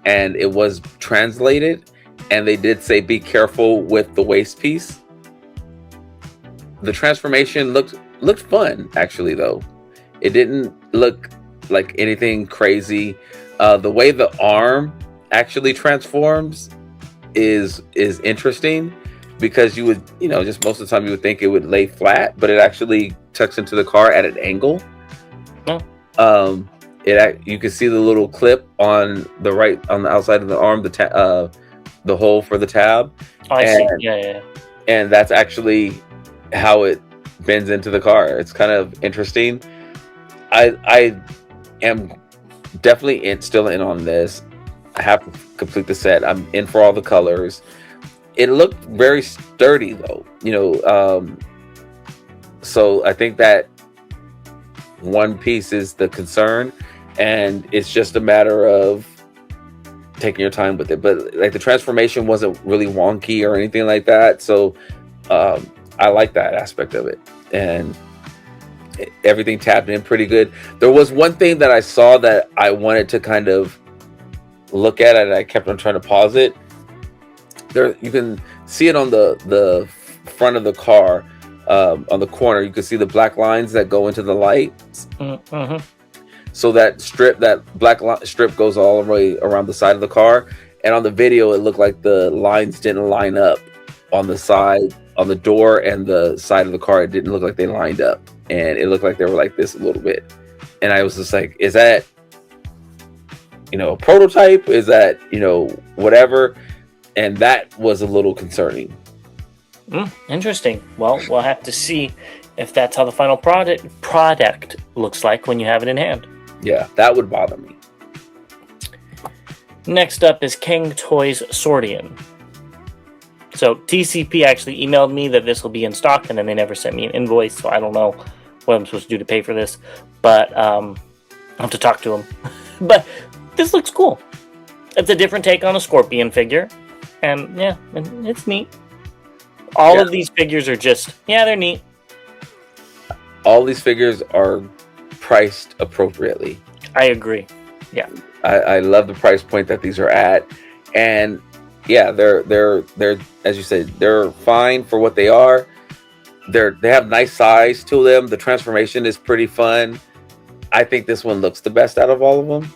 and it was translated, and they did say be careful with the waist piece. The transformation looked fun, actually, though. It didn't look like anything crazy. The way the arm actually transforms is interesting, because you would, just most of the time you would think it would lay flat, but it actually tucks into the car at an angle. Oh. You can see the little clip on the outside of the arm, the hole for the tab. Oh, I see. Yeah. And that's actually how it bends into the car. It's kind of interesting. I am definitely still in on this. I have to complete the set. I'm in for all the colors. It looked very sturdy though, so I think that one piece is the concern, and it's just a matter of taking your time with it. But like, the transformation wasn't really wonky or anything like that, so I like that aspect of it, and everything tapped in pretty good. There was one thing that I saw that I wanted to kind of look at, and I kept on trying to pause it. There, you can see it on the front of the car, on the corner. You can see the black lines that go into the light. Mm-hmm. So that black strip goes all the way around the side of the car. And on the video, it looked like the lines didn't line up on the side, on the door and the side of the car. It didn't look like they lined up, and it looked like they were like this a little bit. And I was just like, is that, a prototype? Is that, whatever? And that was a little concerning. Interesting. Well, we'll have to see if that's how the final product looks like when you have it in hand. Yeah, that would bother me. Next up is Kang Toys Superion. So TCP actually emailed me that this will be in stock, and then they never sent me an invoice, so I don't know what I'm supposed to do to pay for this. But I'll have to talk to them. But this looks cool. It's a different take on a Scorpion figure, and yeah, it's neat. All of these figures are just, they're neat. All these figures are priced appropriately. I agree. Yeah. I love the price point that these are at, and yeah, they're as you said, they're fine for what they are. They have nice size to them. The transformation is pretty fun. I think this one looks the best out of all of them.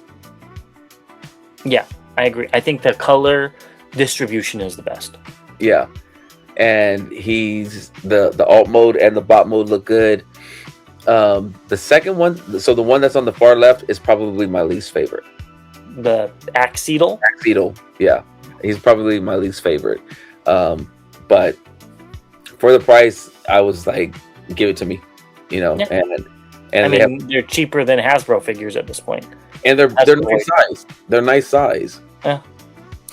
Yeah, I agree. I think the color distribution is the best. Yeah, and he's the alt mode and the bot mode look good. The second one, so the one that's on the far left, is probably my least favorite. The Axetal? Axetal, yeah. He's probably my least favorite. But for the price, I was like, give it to me, Yeah. And I mean, they're cheaper than Hasbro figures at this point. And they're nice size. They're nice size. Yeah.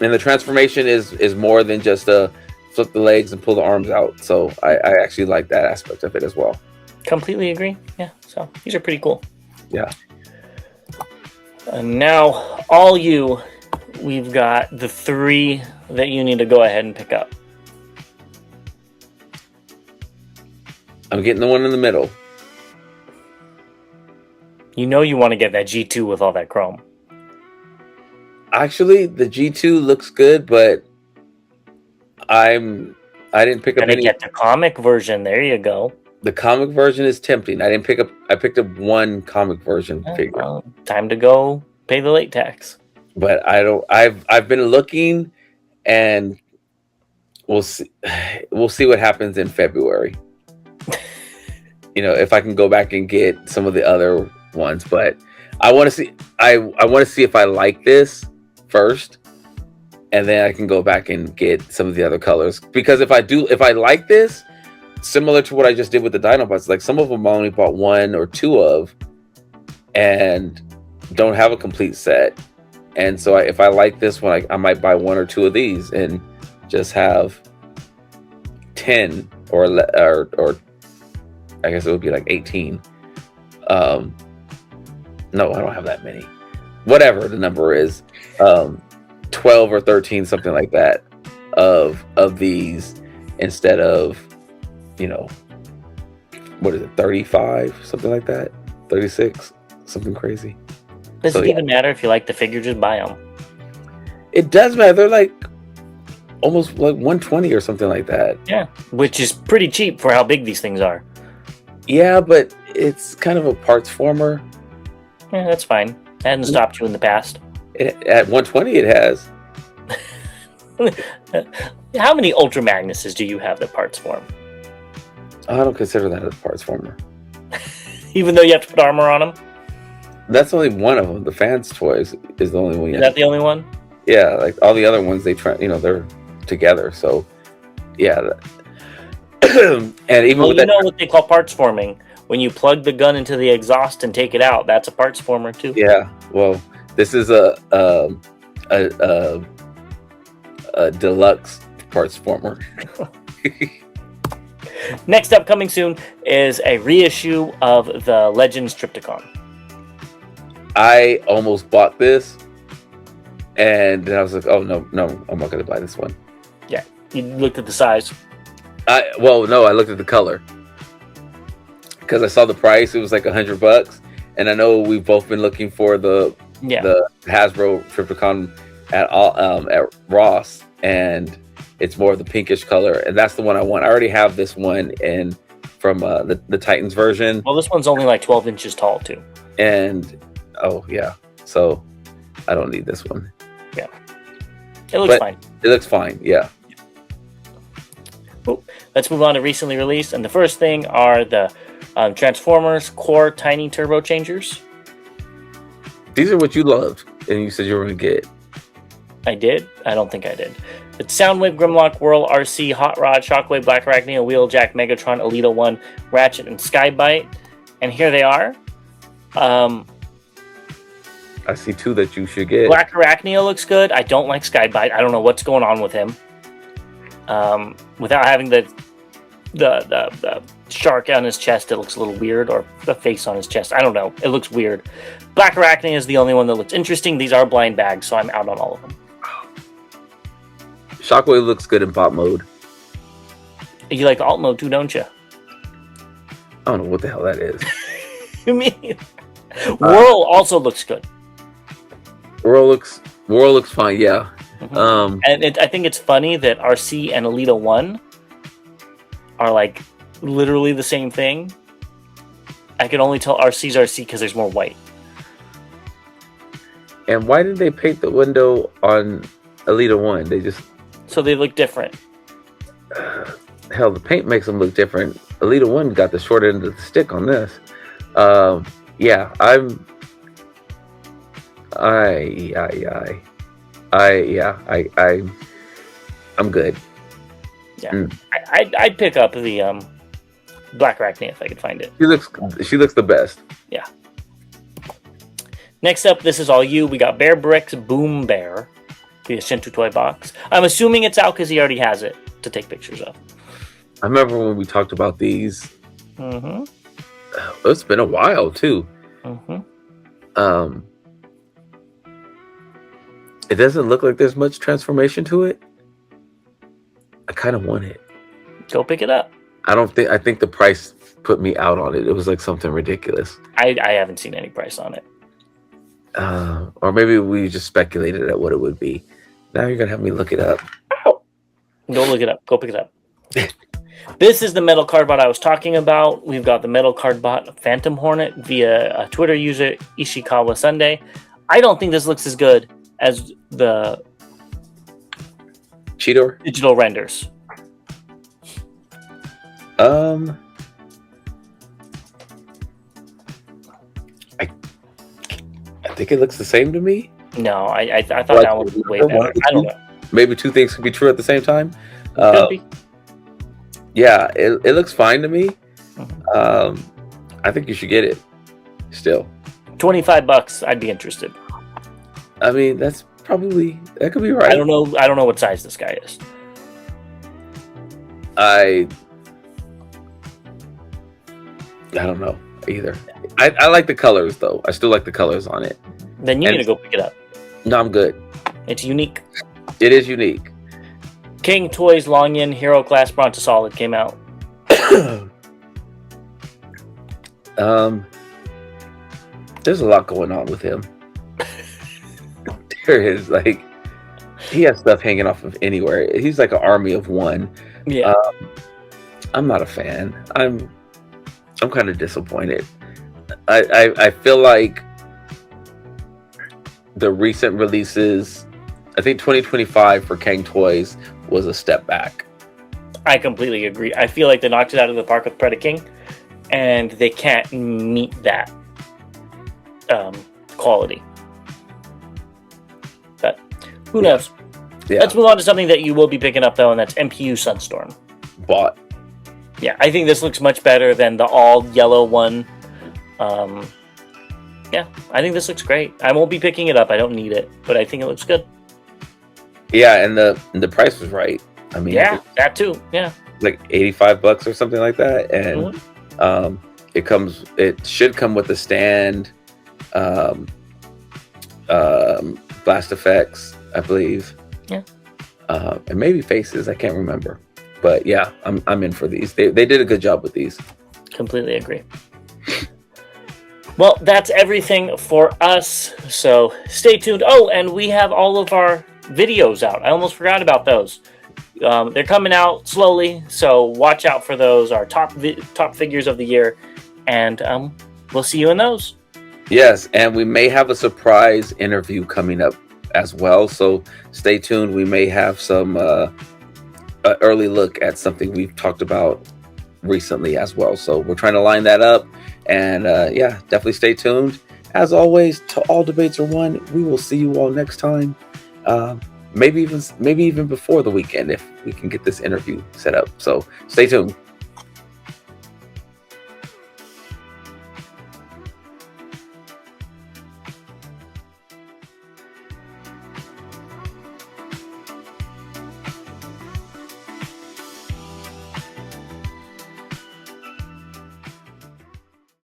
And the transformation is more than just flip the legs and pull the arms out. So I actually like that aspect of it as well. Completely agree. Yeah. So these are pretty cool. Yeah. And now, we've got the 3 that you need to go ahead and pick up. I'm getting the one in the middle. You know you want to get that G2 with all that chrome. Actually, the G2 looks good, but I didn't pick up any. Get the comic version. There you go. The comic version is tempting. I picked up one comic version figure. Well, time to go pay the late tax. But I've been looking, and we'll see what happens in February. If I can go back and get some of the other ones, but I want to see if I like this first, and then I can go back and get some of the other colors. Because if I like this, similar to what I just did with the Dinobots, like some of them I only bought 1 or 2 of, and don't have a complete set. And so if I like this one, I might buy 1 or 2 of these and just have 10 or I guess it would be like 18. No, I don't have that many. Whatever the number is, 12 or 13, something like that, of these, instead of, what is it, 35, something like that, 36, something crazy. Does it even matter if you like the figure? Just buy them. It does matter. They're like almost like 120 or something like that. Yeah, which is pretty cheap for how big these things are. Yeah, but it's kind of a parts former. Yeah, that's fine. That hasn't stopped you in the past. At 120, it has. How many Ultra Magnuses do you have that parts form? I don't consider that a parts former. Even though you have to put armor on them? That's only one of them. The Fans Toys is the only one. Is that the only one? Yeah, like all the other ones, they're together. So, yeah. And even with what they call parts forming. When you plug the gun into the exhaust and take it out, that's a parts former too. Yeah. Well, this is a deluxe parts former. Next up, coming soon, is a reissue of the Legends Triptychon. I almost bought this, and then I was like, "Oh no, I'm not going to buy this one." Yeah, you looked at the size. I looked at the color because I saw the price. It was like $100, and I know we've both been looking for the Hasbro Triptychon at Ross, and it's more of the pinkish color, and that's the one I want. I already have this one from the Titans version. Well, this one's only like 12 inches tall too. And so I don't need this one. Yeah, it looks fine. It looks fine. Yeah. Ooh, let's move on to recently released, and the first thing are the Transformers Core Tiny Turbo Changers. These are what you loved, and you said you were going to get. I did? I don't think I did. It's Soundwave, Grimlock, Whirl, RC, Hot Rod, Shockwave, Black Arachnia, Wheeljack, Megatron, Alita 1, Ratchet, and Skybite. And here they are. I see 2 that you should get. Black Arachnia looks good. I don't like Skybite. I don't know what's going on with him. Without having the shark on his chest, it looks a little weird, or the face on his chest. I don't know. It looks weird. Black Arachnia is the only one that looks interesting. These are blind bags, so I'm out on all of them. Shockwave looks good in bot mode. You like alt mode too, don't you? I don't know what the hell that is. You mean Whirl also looks good. Whirl looks fine, yeah. Mm-hmm. And I think it's funny that RC and Alita 1 are like literally the same thing. I can only tell RC's RC because there's more white. And why did they paint the window on Alita 1? They just... So they look different. Hell, the paint makes them look different. Alita 1 got the short end of the stick on this. Yeah, I'm good. Yeah, I'd pick up the Black Arachnia if I could find it. She looks the best. Yeah. Next up, this is all you. We got Bear Bricks Boom Bear, the Shinto toy box. I'm assuming it's out because he already has it to take pictures of. I remember when we talked about these. Mm-hmm. It's been a while too. Mm-hmm. It doesn't look like there's much transformation to it. I kind of want it. Go pick it up. I think the price put me out on it. It was like something ridiculous. I haven't seen any price on it. Or maybe we just speculated at what it would be. Now you're gonna have me look it up. Ow. Go look it up. Go pick it up. This is the metal cardbot I was talking about. We've got the metal cardbot Phantom Hornet via a Twitter user, Ishikawa Sunday. I don't think this looks as good as the Cheetor digital renders. I think it looks the same to me. No, I thought that one was way better. I don't know. Maybe two things could be true at the same time. Could be. Yeah, it looks fine to me. Mm-hmm. I think you should get it. Still, $25. I'd be interested. I mean, that could be right. I don't know what size this guy is. I don't know either. I like the colors though. I still like the colors on it. Then you need to go pick it up. No, I'm good. It's unique. It is unique. King Toys Longyan Hero Class Bronto Solid came out. There's a lot going on with him. There is, like, he has stuff hanging off of anywhere. He's like an army of one. Yeah. I'm not a fan. I'm kind of disappointed. I feel like the recent releases, I think 2025 for Kang Toys was a step back. I completely agree. I feel like they knocked it out of the park with Predaking, and they can't meet that quality. But who knows? Yeah. Let's move on to something that you will be picking up, though, and that's MPU Sunstorm. Bought. Yeah, I think this looks much better than the all yellow one. Yeah, I think this looks great. I won't be picking it up. I don't need it, but I think it looks good. Yeah, and the price was right. I mean, yeah, that too. Yeah, like $85 or something like that, and it should come with a stand, blast effects, I believe. Yeah, and maybe faces. I can't remember, but yeah, I'm in for these. They did a good job with these. Completely agree. Well, that's everything for us, so stay tuned. Oh, and we have all of our videos out. I almost forgot about those. They're coming out slowly, so watch out for those, our top figures of the year, and we'll see you in those. Yes, and we may have a surprise interview coming up as well, so stay tuned. We may have some early look at something we've talked about recently as well, so we're trying to line that up. And yeah, definitely stay tuned. As always, to all debates are won. We will see you all next time. maybe even before the weekend if we can get this interview set up. So stay tuned.